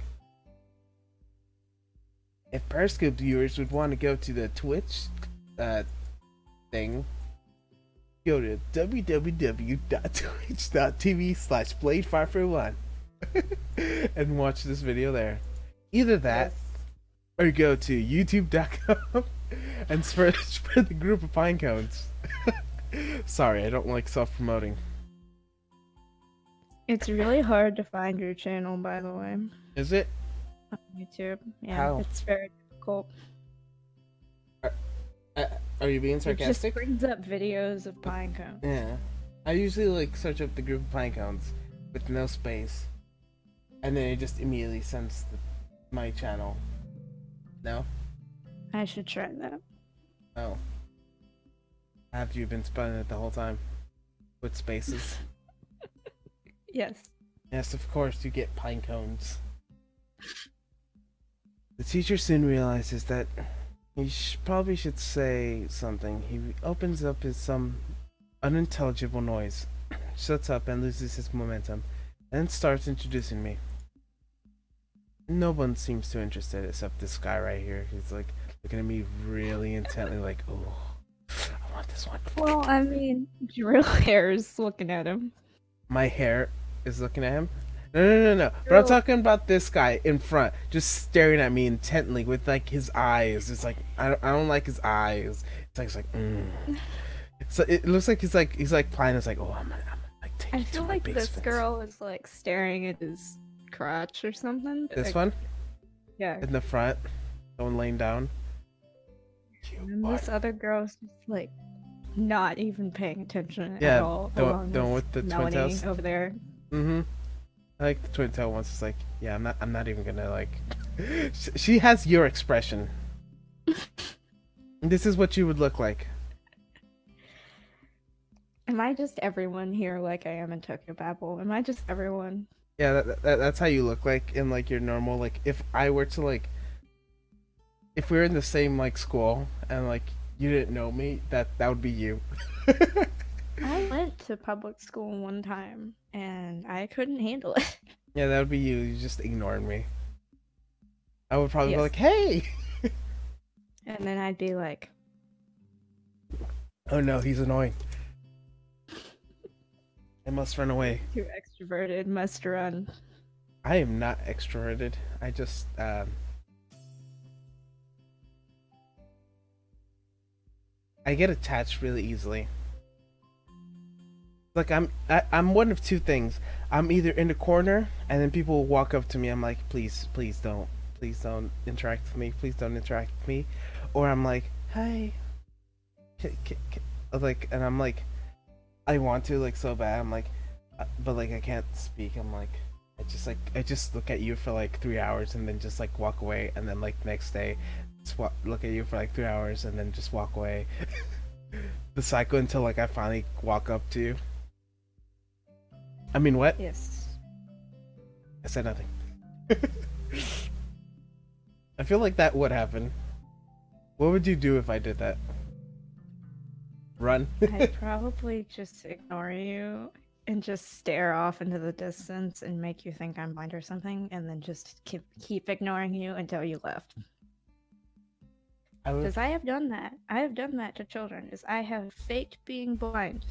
If Periscope viewers would want to go to the Twitch thing, go to www.twitch.tv/blade541 and watch this video there. Either that, or go to youtube.com and search for the group of pine cones. Sorry, I don't like self-promoting. It's really hard to find your channel, by the way. Is it? On YouTube. Yeah, How? it's very difficult. Are you being sarcastic? It just brings up videos of pine cones. Yeah. I usually like search up the group of pine cones with no space. And then it just immediately sends my channel. No? I should try that. Oh. Have you been spelling it the whole time? With spaces? Yes. Yes, of course, you get pine cones. The teacher soon realizes that he probably should say something. He opens up his some unintelligible noise, shuts up and loses his momentum, and then starts introducing me. No one seems too interested except this guy right here. He's like looking at me really intently like, oh, I want this one. Well, I mean, drill hair is looking at him. My hair is looking at him? No. But I'm talking about this guy in front, just staring at me intently with like his eyes. It's like I don't like his eyes. It's like So it looks like he's like playing. It's like, oh, I'm like taking. I feel like this girl is like staring at his crotch or something. This like, one? Yeah. In the front, the one laying down. And this other girl's just like not even paying attention at all. The one with the twin tails over there. Mm-hmm. I like the twin tail ones. It's like, yeah, I'm not even gonna like. She has your expression. This is what you would look like. Am I just everyone here like I am in Tokyo Babel? Am I just everyone? Yeah, that's how you look like in like your normal like if I were to like if we were in the same like school and like you didn't know me, that would be you. I went to public school one time and I couldn't handle it. Yeah, that would be you. You just ignored me. I would probably be Yes. like, "Hey." And then I'd be like, Oh no, he's annoying. I must run away. too extroverted, must run. I am not extroverted. I just I get attached really easily. Like I'm one of two things. I'm either in the corner and then people will walk up to me. I'm like, please don't interact with me. Please don't interact with me. Or I'm like, hi, like, and I'm like, I want to like so bad. I'm like, but like I can't speak. I'm like, I just look at you for like 3 hours and then just like walk away. And then like next day, look at you for like 3 hours and then just walk away. The cycle until like I finally walk up to you. I mean, what? Yes. I said nothing. I feel like that would happen. What would you do if I did that? Run? I'd probably just ignore you and just stare off into the distance and make you think I'm blind or something, and then just keep ignoring you until you left. Because I have done that. I have done that to children. Is I have faked being blind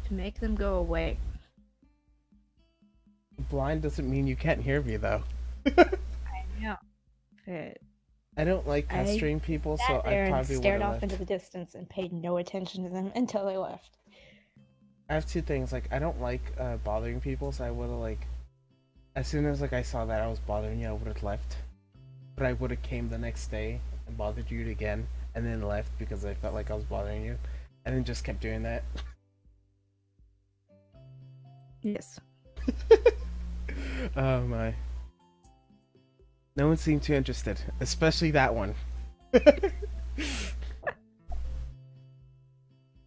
to make them go away. Blind doesn't mean you can't hear me, though. I know. But I don't like pestering people, so I probably stared would have off left. into the distance and paid no attention to them until they left. I have two things. Like, I don't like bothering people, so I would have like, as soon as like I saw that I was bothering you, I would have left. But I would have came the next day and bothered you again, and then left because I felt like I was bothering you, and then just kept doing that. Yes. Oh my. No one seemed too interested, especially that one.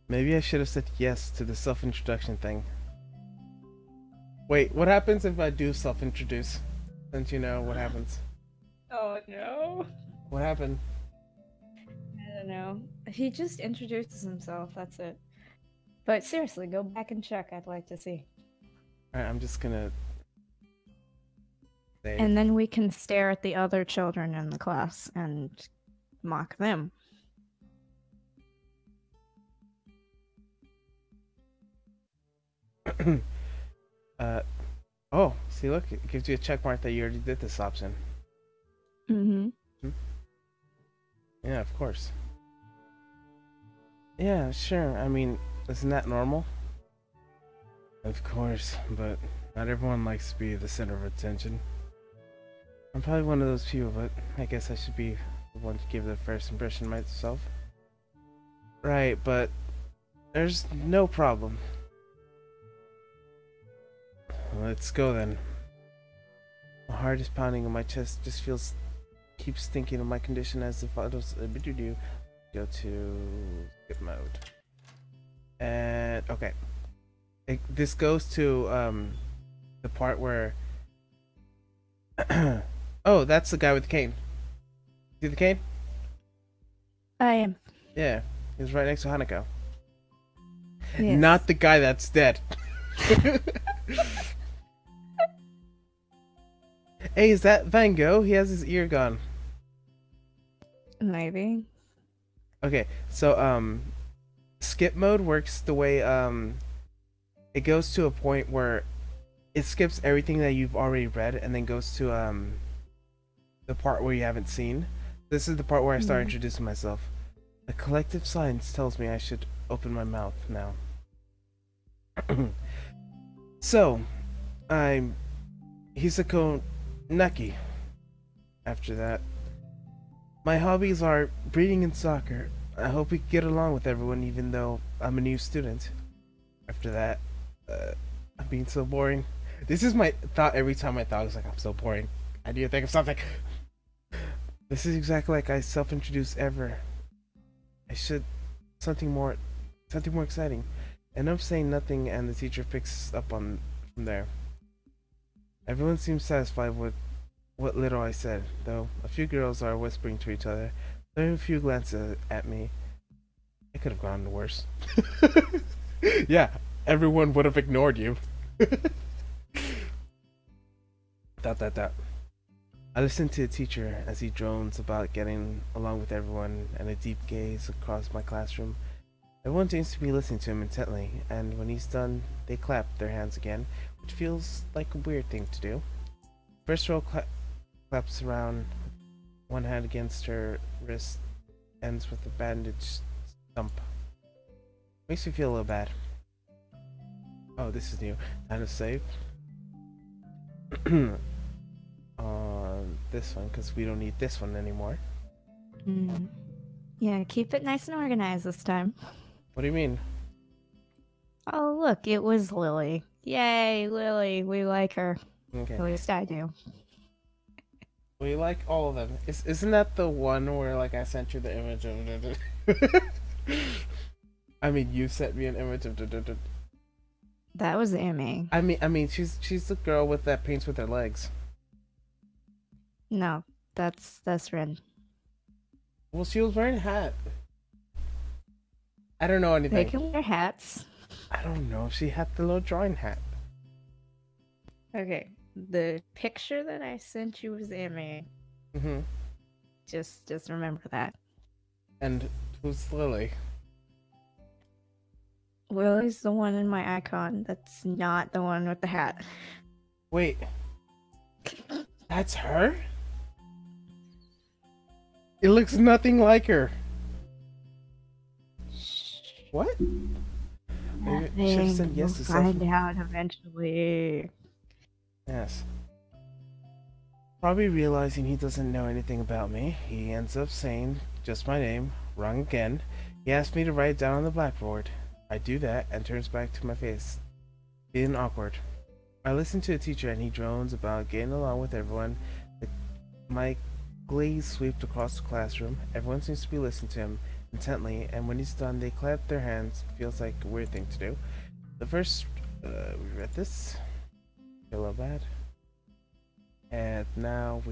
Maybe I should have said yes to the self-introduction thing. Wait, what happens if I do self-introduce? Since you know what happens. Oh no. What happened? I don't know. If he just introduces himself, that's it. But seriously, go back and check. I'd like to see. Alright, I'm just gonna say... And then we can stare at the other children in the class and mock them. Oh, see, look, it gives you a check mark that you already did this option. Mm-hmm. Yeah, of course. Yeah, sure. I mean, isn't that normal? Of course, but not everyone likes to be the center of attention. I'm probably one of those people, but I guess I should be the one to give the first impression myself. Right, but there's no problem. Let's go then. My heart is pounding on my chest, just keeps thinking of my condition as if I was go to skip mode. And okay. This goes to the part where oh, that's the guy with the cane. See the cane? I am. Yeah, he's right next to Hanako. Yes. Not the guy that's dead. Hey, is that Van Gogh? He has his ear gone. Maybe. Okay, so skip mode works the way it goes to a point where it skips everything that you've already read and then goes to the part where you haven't seen. This is the part where I start introducing myself. The collective silence tells me I should open my mouth now. So, I'm Hisako Naki. After that, my hobbies are reading and soccer. I hope we can get along with everyone even though I'm a new student. After that, I'm being so boring. This is my thought every time I thought. I was like, I'm so boring. I need to think of something. This is exactly like I self-introduce ever. I should something more exciting. end up saying nothing, and the teacher picks up on from there. Everyone seems satisfied with what little I said, though a few girls are whispering to each other, throwing a few glances at me. It could have gone worse. Yeah, everyone would have ignored you. Dot. I listen to the teacher as he drones about getting along with everyone and a deep gaze across my classroom. Everyone seems to be listening to him intently, and when he's done, they clap their hands again, which feels like a weird thing to do. First row claps around, one hand against her wrist, ends with a bandaged stump. Makes me feel a little bad. Oh, this is new. Time to save. On this one, because we don't need this one anymore. Yeah, keep it nice and organized this time. What do you mean? Oh, look, it was Lily. Yay, Lily. We like her. Okay. At least I do. We like all of them. Isn't that the one where like I sent you the image of? I mean, you sent me an image of. That was Amy. I mean, she's the girl with that paints with her legs. No, that's Rin. Well, she was wearing a hat. I don't know anything. They can wear hats. I don't know if she had the little drawing hat. Okay, the picture that I sent you was Amy. Mm-hmm. Just remember that. And who's Lily? Lily's the one in my icon. That's not the one with the hat. Wait. That's her? It looks nothing like her. What? Maybe should have said yes to find out eventually. Yes. Probably realizing he doesn't know anything about me, he ends up saying just my name, wrong again. He asks me to write it down on the blackboard. I do that and turns back to my face, feeling awkward. I listen to the teacher and he drones about getting along with everyone. My gaze sweeps across the classroom. Everyone seems to be listening to him intently, and when he's done, they clap their hands. Feels like a weird thing to do. The first, we read this. Feel a little bad. And now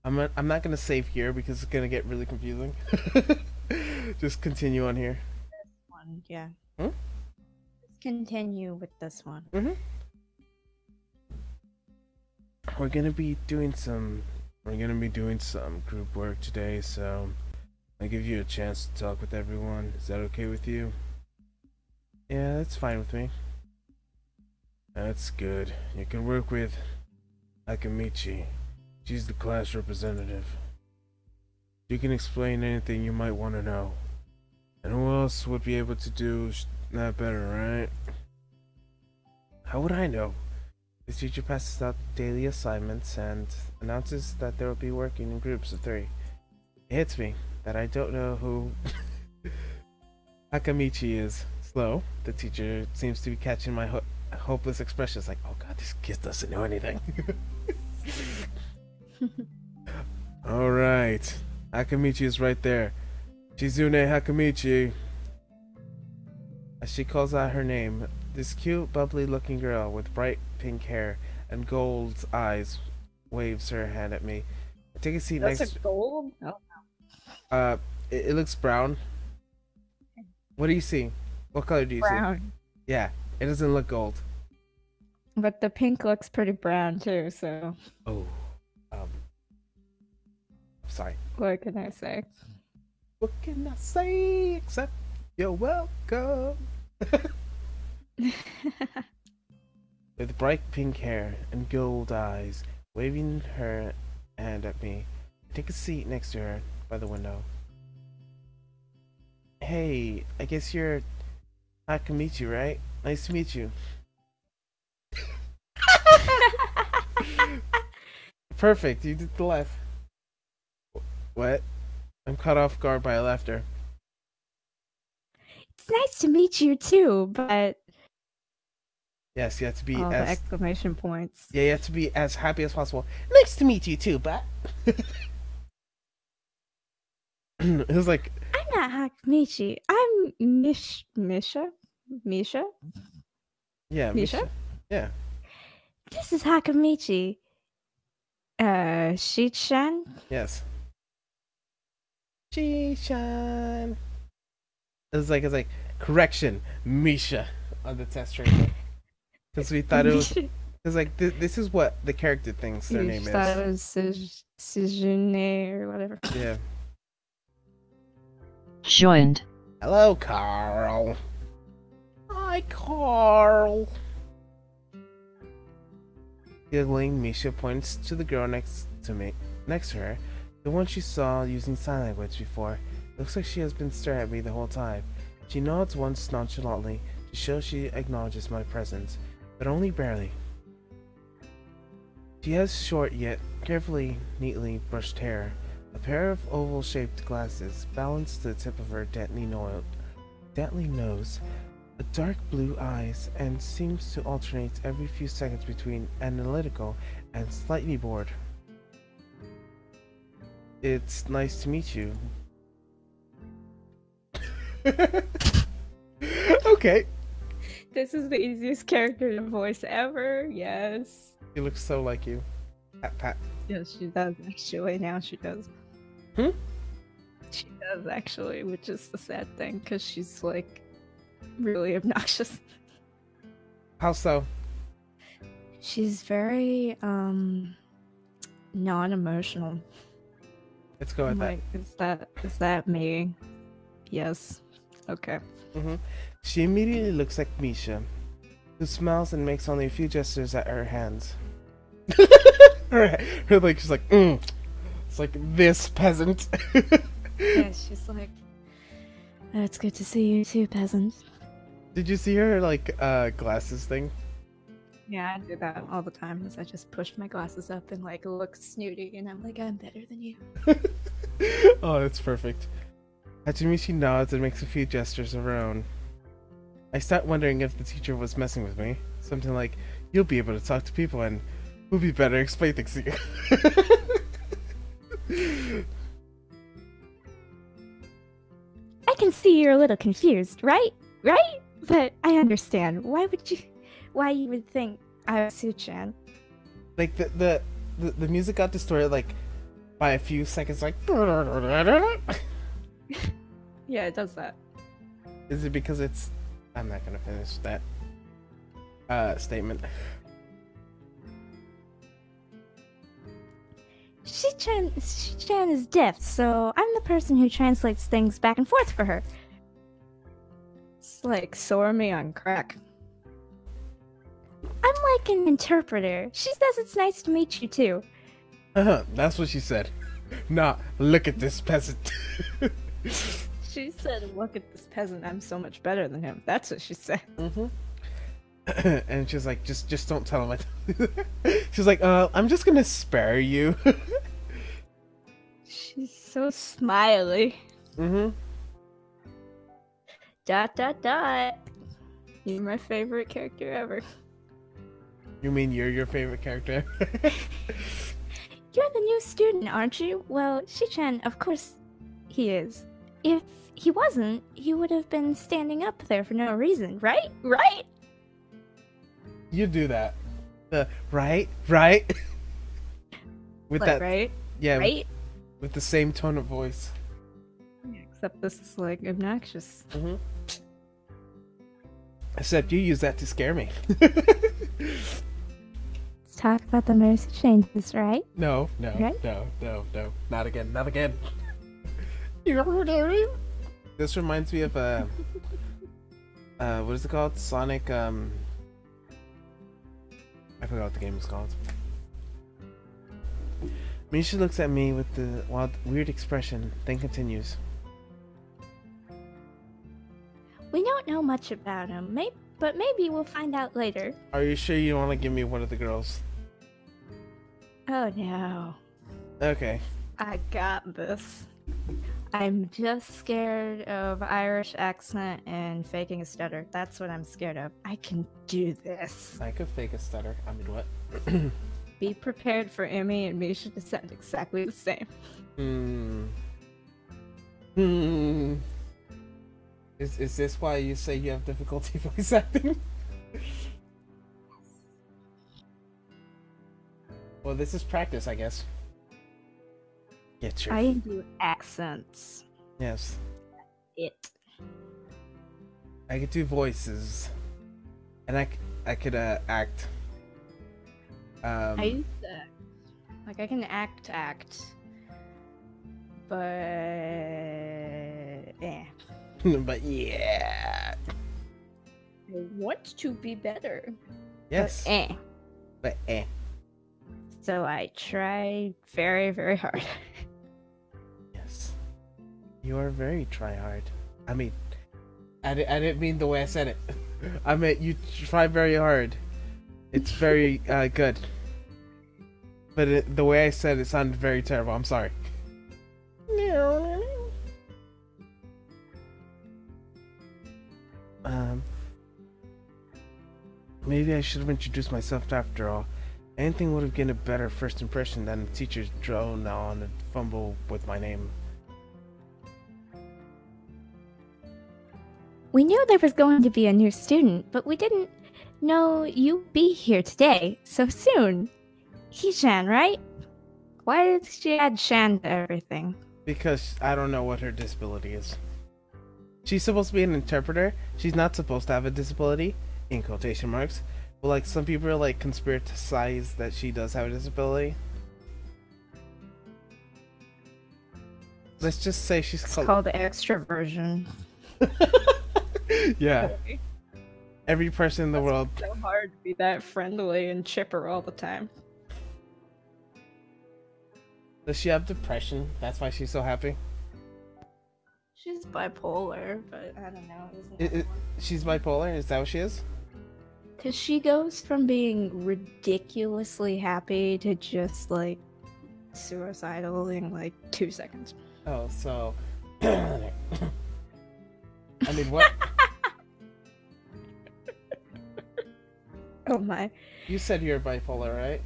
I'm not gonna save here because it's gonna get really confusing. Just continue on here. This one, yeah. Hmm? Let's continue with this one. Mm-hmm. We're gonna be doing some group work today, so I'll give you a chance to talk with everyone. Is that okay with you? Yeah, that's fine with me. That's good. You can work with Akamichi. She's the class representative. You can explain anything you might want to know. And who else would be able to do that better, right? How would I know? The teacher passes out daily assignments and announces that they will be working in groups of 3. It hits me that I don't know who Akamichi is. Slow, the teacher seems to be catching my hopeless expressions like, oh god, this kid doesn't know anything. Alright, Akamichi is right there. Chizune Hakamichi. As she calls out her name, this cute, bubbly looking girl with bright pink hair and gold eyes waves her hand at me. I take a seat next. That's a gold? Oh no. It looks brown. What do you see? What color do you see? Brown. Yeah, it doesn't look gold. But the pink looks pretty brown too, so. Oh. Sorry. What can I say? What can I say except you're welcome? With bright pink hair and gold eyes, waving her hand at me, I take a seat next to her by the window. Hey, I guess you're Akamichi, right? Nice to meet you. Perfect, you did the laugh. What? I'm caught off guard by laughter. It's nice to meet you too, but Yes, you have to be all the as exclamation points. yeah, you have to be as happy as possible. Nice to meet you too, but it was like I'm not Hakamichi. I'm Misha. Misha? Yeah, Misha? Misha. Yeah. This is Hakamichi. Shichan? Yes. Shishan. It's like correction, Misha on the test tracker. Because we thought it was. Misha. Because like this is what the character thinks their You name just thought is. it was Sujune or whatever. Yeah. Joined. Hello, Carl. Hi, Carl. Giggling, Misha points to the girl next to her, the one she saw using sign language before. It looks like she has been staring at me the whole time. She nods once nonchalantly to show she acknowledges my presence, but only barely. She has short yet carefully, neatly brushed hair, a pair of oval-shaped glasses balanced to the tip of her deadly nose, dark blue eyes, and seems to alternate every few seconds between analytical and slightly bored. It's nice to meet you. Okay. This is the easiest character to voice ever. Yes. He looks so like you. Pat pat. Yes, she does actually. Now she does. Hmm? She does actually, which is the sad thing because she's like really obnoxious. How so? She's very non-emotional. Let's go with Like, is that me? Yes. Okay. that. She immediately looks like Misha, who smiles and makes only a few gestures at her hands. her like she's like, It's like this peasant. Yeah, she's like, "Oh, it's good to see you too, peasant." Did you see her like glasses thing? Yeah, I do that all the time. Is I just push my glasses up and like look snooty, and I'm like, I'm better than you. Oh, that's perfect. Hachimichi nods and makes a few gestures of her own. I start wondering if the teacher was messing with me. Something like, you'll be able to talk to people and we'll be better explain things to you. I can see you're a little confused, right? Right? But I understand. Why you would think I was Suchan? Like the music got distorted like by a few seconds, like. Yeah, it does that. Is it because it's? I'm not gonna finish that statement. Shichan is deaf, so I'm the person who translates things back and forth for her. It's like Sormy on crack. I'm like an interpreter. She says it's nice to meet you too. That's what she said. Nah, look at this peasant. She said, "Look at this peasant. I'm so much better than him." That's what she said. And she's like, just don't tell him. She's like, I'm just gonna spare you. She's so smiley. Dot dot dot. You're my favorite character ever. You mean you're your favorite character? You're the new student, aren't you? Well, Shichan, of course he is. If he wasn't, he would have been standing up there for no reason, right? Right? You do that. Right? With Like, that, right? yeah, Right? with the same tone of voice. Yeah, except this is like obnoxious. Except you use that to scare me. Let's talk about the mercy changes, right? No, Right? no, not again. This reminds me of what is it called? Sonic. I forgot what the game is called. Misha looks at me with the weird expression, then continues. We don't know much about him, but maybe we'll find out later. Are you sure you don't want to give me one of the girls? Oh no. Okay. I got this. I'm just scared of Irish accent and faking a stutter. That's what I'm scared of. I can do this. I could fake a stutter. I mean, what? Be prepared for Emmy and Misha to sound exactly the same. Is this why you say you have difficulty voice acting? Well, this is practice, I guess. Get your... I do accents. Yes. It. I could do voices. And I could act. I used to act. Like, I can act. But... But yeah. I want to be better. Yes. But But So I try very, very hard. Yes. You are very try-hard. I mean, I didn't mean the way I said it. I meant you try very hard. It's very good. But the way I said it sounded very terrible. I'm sorry. Maybe I should have introduced myself after all. Anything would have given a better first impression than the teachers drone on and fumble with my name. We knew there was going to be a new student, but we didn't know you'd be here today, so soon. He-chan, right? Why did she add Shan to everything? Because I don't know what her disability is. She's supposed to be an interpreter. She's not supposed to have a disability, in quotation marks. But like some people are like conspiracize that she does have a disability. Let's just say she's called extroversion. Yeah. Every person in the world. It's so hard to be that friendly and chipper all the time. Does she have depression? That's why she's so happy? She's bipolar, but I don't know. She's bipolar? Is that what she is? Because she goes from being ridiculously happy to just, like, suicidal in, like, 2 seconds. Oh, so... I mean, what? Oh my. You said you're bipolar, right?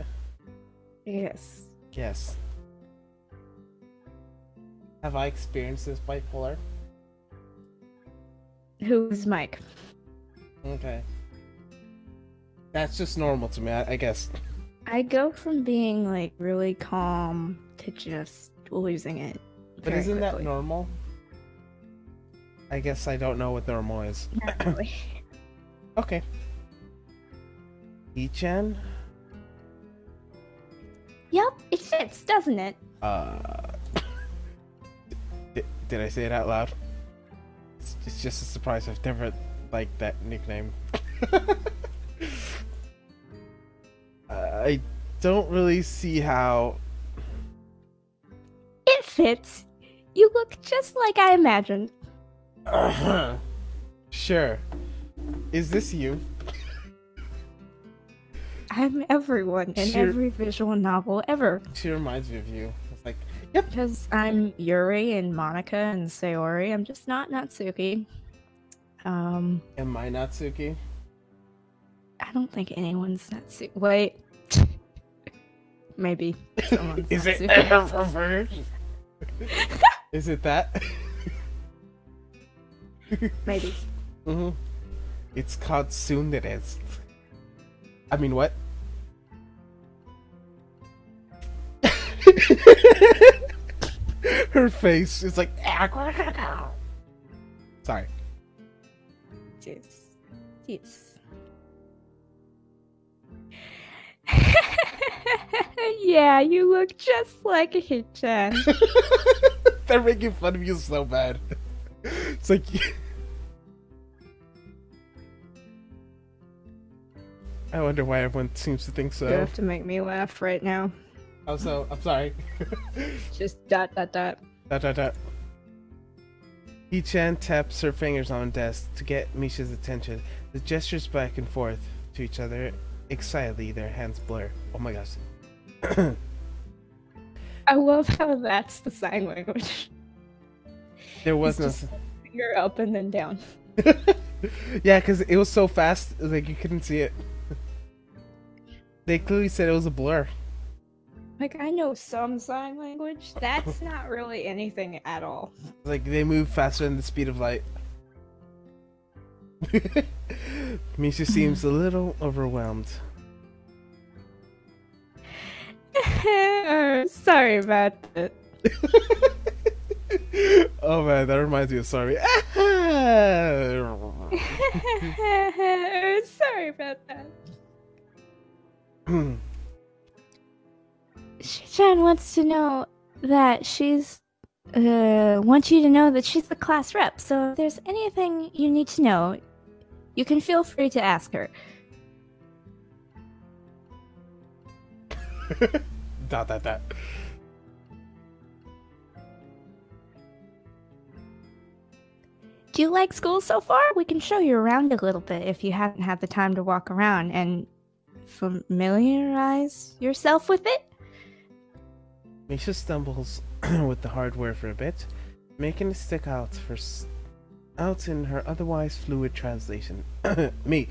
Yes. Yes. Have I experienced this bipolar? Who's Mike? Okay. That's just normal to me, I guess. I go from being, like, really calm to just losing it. But isn't that normal? I guess I don't know what normal is. Not really. Okay. Ichan? Yep, it fits, doesn't it? Did I say it out loud? It's just a surprise. I've never liked that nickname. I don't really see how... It fits. You look just like I imagined. Sure. Is this you? I'm everyone in every visual novel ever. She reminds me of you. It's like, yep. Because I'm Yuri and Monica and Sayori. I'm just not Natsuki. Am I Natsuki? I don't think anyone's Natsuki. Wait. Maybe someone's Is Natsuki. Is it that? Maybe. Mm-hmm. It's called Tsunderes. I mean, what? Her face is like... Sorry. Yes. Yeah, you look just like a Hichan. They're making fun of you so bad. It's like... I wonder why everyone seems to think so. You have to make me laugh right now. Oh, so, I'm sorry. Just ... Hichan taps her fingers on the desk to get Misha's attention. The gestures back and forth to each other. Excitedly, their hands blur. Oh my gosh. I love how that's the sign language. There was no... Finger up and then down. Yeah, because it was so fast, it was like you couldn't see it. They clearly said it was a blur. Like, I know some sign language. That's not really anything at all. Like, they move faster than the speed of light. Misha seems a little overwhelmed. Sorry about that. Oh man, that reminds me of sorry. Sorry about that. Shichan wants to know that wants you to know that she's the class rep, so if there's anything you need to know, you can feel free to ask her. Dot. Do you like school so far? We can show you around a little bit if you haven't had the time to walk around and familiarize yourself with it. Misha stumbles with the hardware for a bit, making it stick out out in her otherwise fluid translation. Me.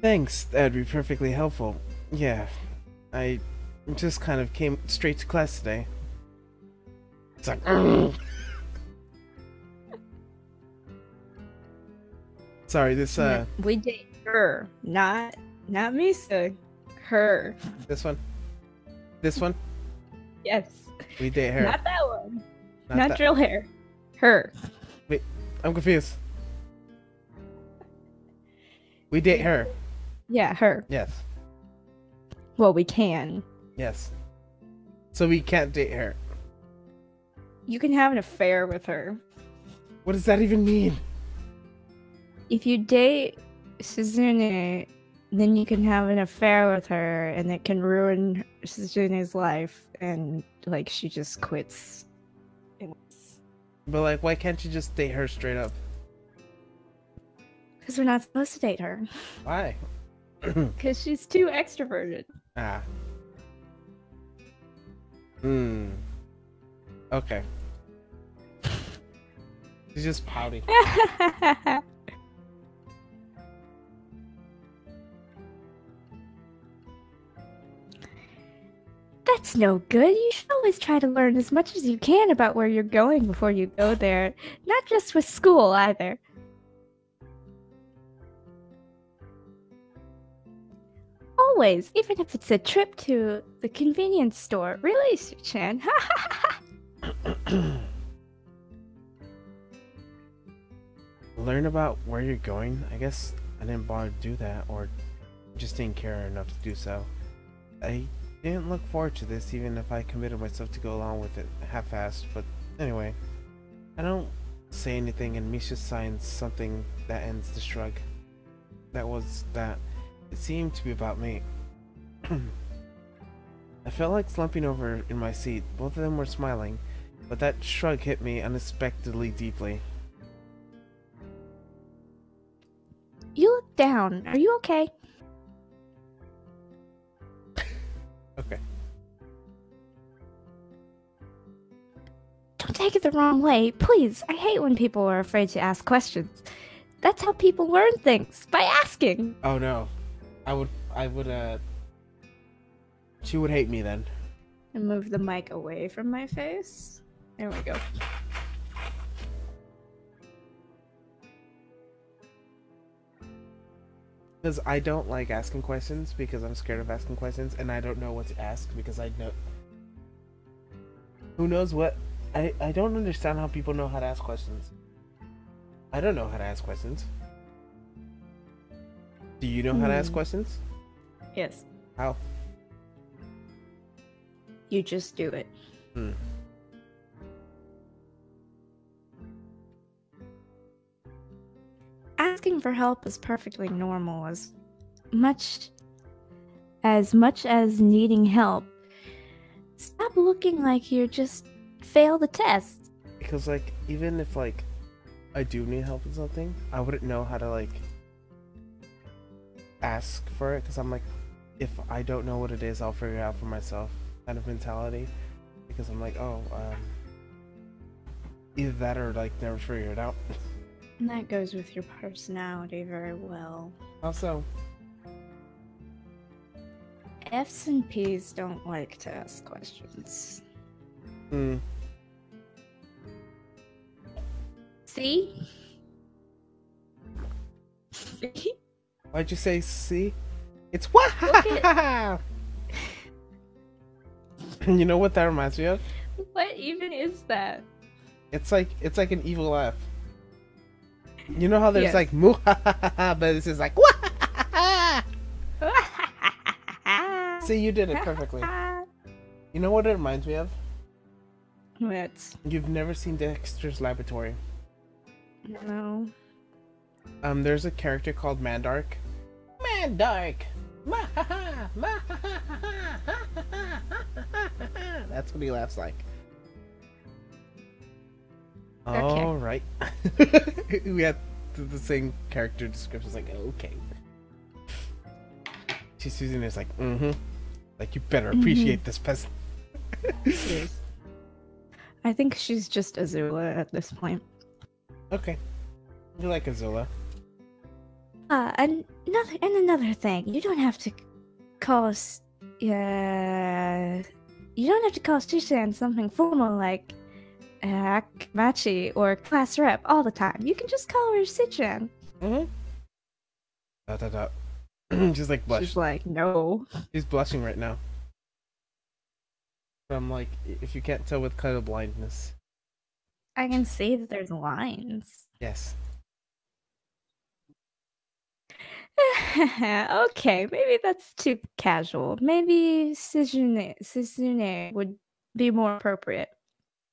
Thanks, that'd be perfectly helpful. Yeah, I just kind of came straight to class today. It's like, sorry, this we date her, not Misa. Her. This one. Yes. We date her. Not that one. Not drill hair. Her. Wait, I'm confused. We date her. Yeah, her. Yes. Well, we can. Yes. So we can't date her. You can have an affair with her. What does that even mean? If you date Suzune, then you can have an affair with her, and it can ruin Suzune's life, and like she just quits. But like, why can't you just date her straight up? Because we're not supposed to date her. Why? Because she's too extroverted. Ah. Okay. She's just pouty. That's no good. You should always try to learn as much as you can about where you're going before you go there. Not just with school, either. Always, even if it's a trip to the convenience store. Really, Su-chan? Learn about where you're going? I guess I didn't bother to do that, or just didn't care enough to do so. I didn't look forward to this, even if I committed myself to go along with it half-assed, but anyway. I don't say anything, and Misha signs something that ends the shrug. It seemed to be about me. I felt like slumping over in my seat. Both of them were smiling, but that shrug hit me unexpectedly deeply. You look down. Are you okay? Okay. Don't take it the wrong way. Please, I hate when people are afraid to ask questions. That's how people learn things, by asking. Oh no. She would hate me then. And move the mic away from my face. There we go. Because I don't like asking questions because I'm scared of asking questions, and I don't know what to ask because I know. Who knows what? I don't understand how people know how to ask questions. I don't know how to ask questions. Do you know how to ask questions? Yes. How? You just do it. Asking for help is perfectly normal, as much as needing help. Stop looking like you just failed the test. Because like, even if like I do need help with something, I wouldn't know how to like ask for it, because I'm like, if I don't know what it is, I'll figure it out for myself kind of mentality, because I'm like, oh, either that or like never figure it out. And that goes with your personality very well. How so? F's and P's don't like to ask questions. See? See? Why'd you say see? It's Look at You know what that reminds me of? what even is that? It's like an evil laugh. You know how there's Yes. like muhahaha, but this is like wahahaha. See, you did it perfectly. You know what it reminds me of? What? You've never seen Dexter's Laboratory. No. There's a character called Mandark. Mandark! That's what he laughs like. Okay. All right. We had the same character descriptions. Like, okay. She's using this like, like you better appreciate this peasant. Yes. I think she's just Azula at this point. Okay, you like Azula. Another thing, you don't have to call us. You don't have to call Shishan something formal like Machi or class rep all the time. You can just call her Sichan. She's like blush. She's like, no. She's blushing right now. From like, if you can't tell with color blindness. I can see that there's lines. Yes. Okay, maybe that's too casual. Maybe Suzune would be more appropriate.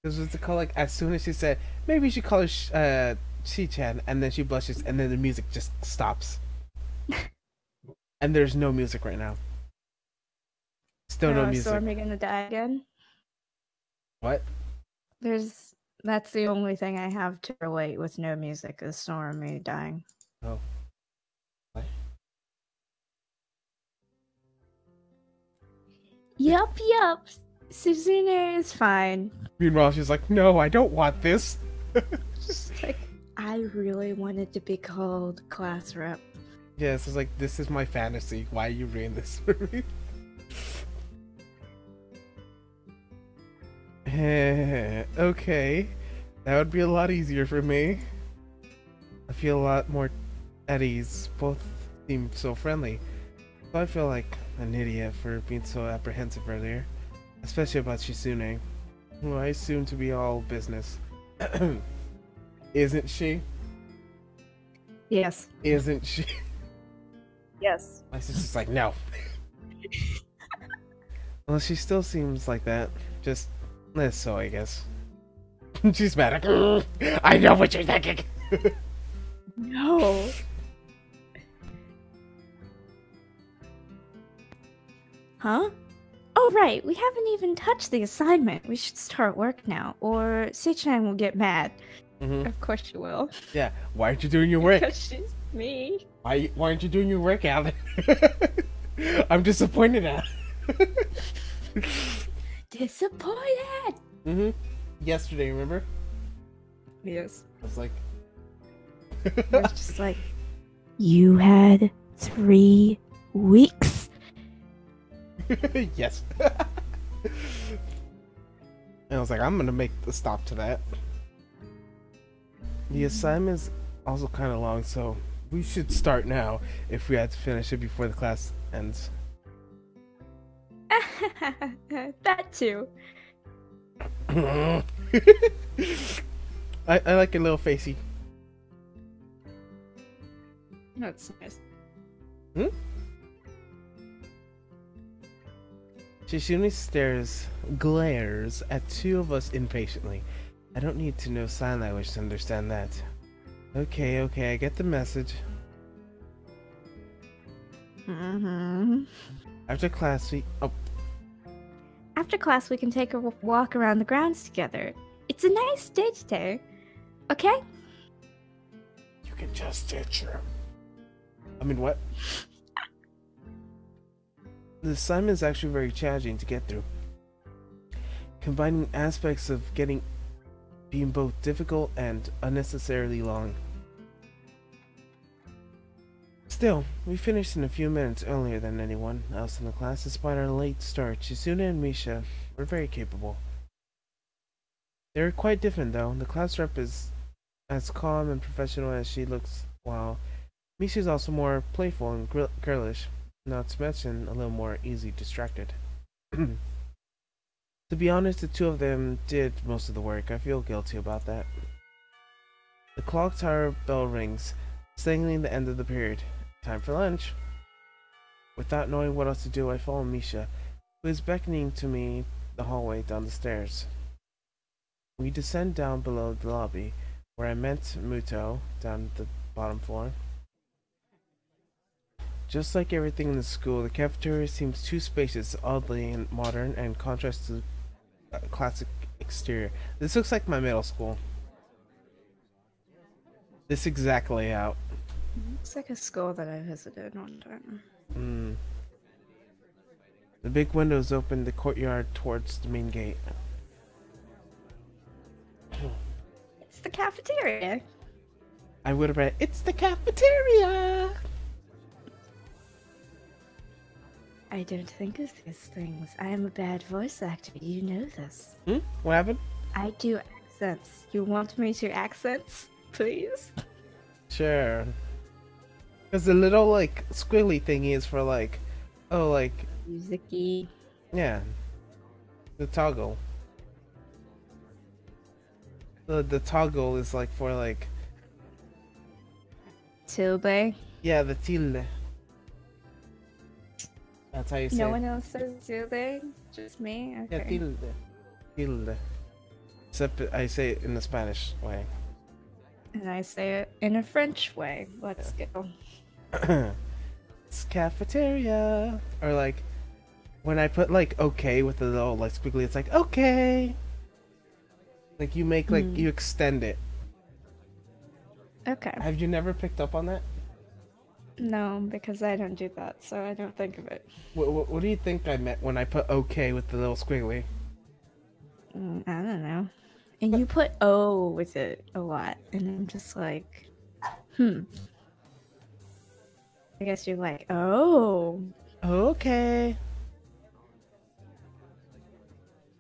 This was to call like as soon as she said maybe you should call her Shi-chan, and then she blushes, and then the music just stops. And there's no music right now. Still no music. So are we gonna die again? What? That's the only thing I have to relate with no music is Stormy dying. Oh. What? Yup. Suzune is fine. Meanwhile, she's like, no, I don't want this. She's like, I really wanted to be called class rep. Yes, it's like, this is my fantasy. Why are you ruining this for me? Okay. That would be a lot easier for me. I feel a lot more at ease. Both seem so friendly. So I feel like an idiot for being so apprehensive earlier. Especially about Shisune, who I assume to be all business. Isn't she? Yes. Isn't she? Yes. My sister's like, no. Well, she still seems like that. Just less so, I guess. She's mad. I know what you're thinking. No. Huh? Oh, right. We haven't even touched the assignment. We should start work now, or Sichan will get mad. Of course she will. Yeah. Why aren't you doing your work? Because she's me. Why aren't you doing your work, Alan? I'm disappointed at. Disappointed. Yesterday, remember? Yes. I was like, I was just like, you had 3 weeks. yes. And I was like, I'm gonna make the stop to that. The assignment's also kind of long, so we should start now if we had to finish it before the class ends. That too. I like a little facey. That's nice. Shishune glares at 2 of us impatiently. I don't need to know sign language to understand that. Okay, I get the message. After class, After class, we can take a walk around the grounds together. It's a nice day today. Okay? You can just ditch her. I mean, what? The assignment is actually very challenging to get through. Combining aspects of being both difficult and unnecessarily long. Still, we finished in a few minutes earlier than anyone else in the class despite our late start. Shizuna and Misha were very capable. They were quite different though. The class rep is as calm and professional as she looks, while Misha's also more playful and girlish, not to mention a little more easily distracted. To be honest, the two of them did most of the work. I feel guilty about that. The clock tower bell rings, signaling the end of the period. Time for lunch. Without knowing what else to do, I follow Misha, who is beckoning to me the hallway down the stairs. We descend down below the lobby, where I met Muto down the bottom floor. Just like everything in the school, the cafeteria seems too spacious, oddly and modern, and contrasts to the classic exterior. This looks like my middle school. This exact layout. Looks like a school that I visited one time. The big windows open the courtyard towards the main gate. It's the cafeteria. I would have read, "It's the cafeteria!" I don't think of these things. I am a bad voice actor. You know this. What happened? I do accents. You want me to accents, please? Sure. Because the little, like, squiggly thingy is for, like, oh, like... Music-y. Yeah. The toggle. The toggle is, like, for, like... Tilde. Yeah, the tilde. That's how you say No it. one else says tilde? Just me? Okay. Yeah, tilde. Tilde. Except I say it in the Spanish way. And I say it in a French way. Let's go. It's cafeteria. Or like, when I put like okay with the little like squiggly, it's like okay. Like you make like you extend it. Okay. Have you never picked up on that? No, because I don't do that, so I don't think of it. What do you think I meant when I put okay with the little squiggly? I don't know. And you put O with it a lot, and I'm just like, I guess you're like, oh. Okay.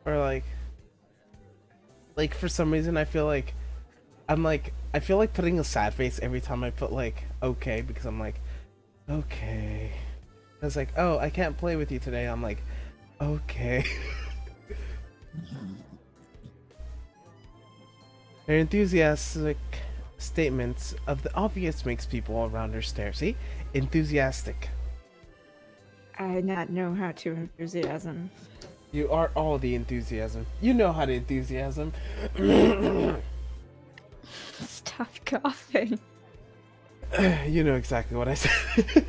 Or like for some reason I feel like I feel like putting a sad face every time I put like okay, because I'm like, okay. It's like, oh, I can't play with you today. I'm like, okay. Their enthusiastic statements of the obvious makes people around her stare. See? Enthusiastic. I not know how to enthusiasm. You are all the enthusiasm. You know how to enthusiasm. Stop coughing. You know exactly what I said.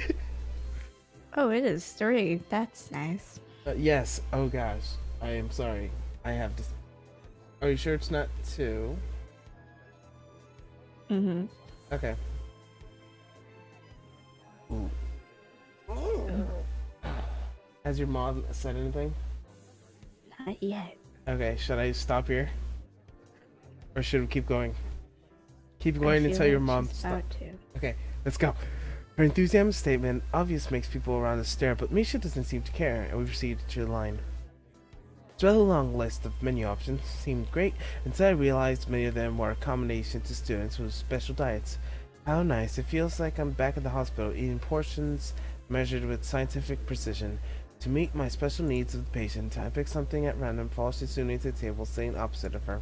Oh, it is 3. That's nice. Yes. Oh gosh. I am sorry. I have to. Are you sure it's not 2? Mm-hmm. Okay. Ooh. Has your mom said anything? Not yet. Okay, should I stop here? Or should we keep going? Keep going until your mom stops. Okay, let's go. Her enthusiasm statement, obvious, makes people around us stare, but Misha doesn't seem to care, and we proceed to the line. Its rather long list of menu options seemed great until I realized many of them were accommodations to students with special diets. How nice. It feels like I'm back at the hospital, eating portions measured with scientific precision. To meet my special needs of the patient, I pick something at random, follow Shizune to the table, sitting opposite of her.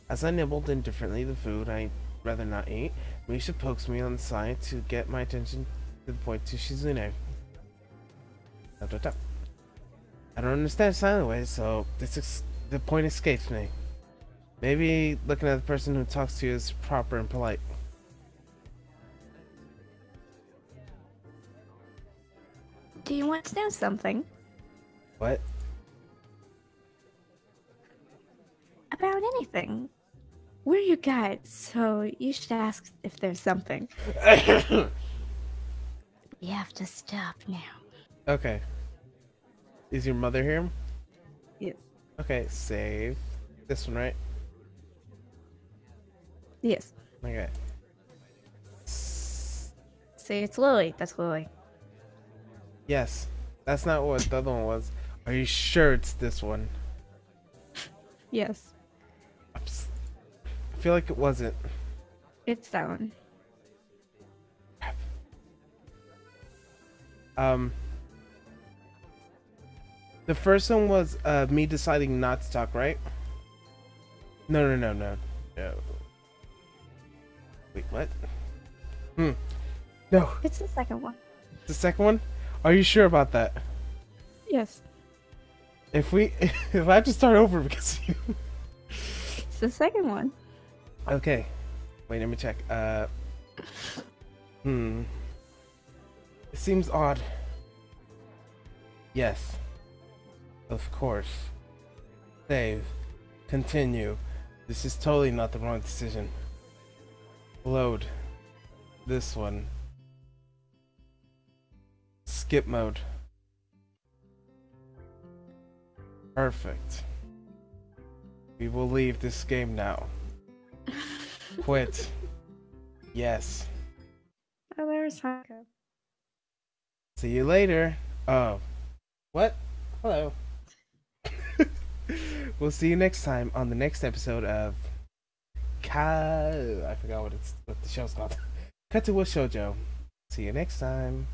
As I nibbled indifferently the food I'd rather not eat, Misha pokes me on the side to get my attention to the point to Shizune. Tap, tap, tap. I don't understand sign language, so the point escapes me. Maybe looking at the person who talks to you is proper and polite. Do you want to know something? What? About anything. We're your guides, so you should ask if there's something. We have to stop now. Okay. Is your mother here? Yes. Okay, save. This one, right? Yes. Okay. See, it's Lily. That's Lily. Yes. That's not what the other one was. Are you sure it's this one? Yes. feel like it wasn't. It's that one. The first one was me deciding not to talk, right? No. Wait, what? No. It's the second one. The second one? Are you sure about that? Yes. If I have to start over because you... It's the second one. Okay. Wait, let me check. It seems odd. Yes. Of course. Save. Continue. This is totally not the wrong decision. Load. This one. Skip mode. Perfect. We will leave this game now. Quit. Yes. Oh, there's Hako. See you later. Oh. What? Hello. We'll see you next time on the next episode of I forgot what the show's called. Katawa Shoujo. See you next time.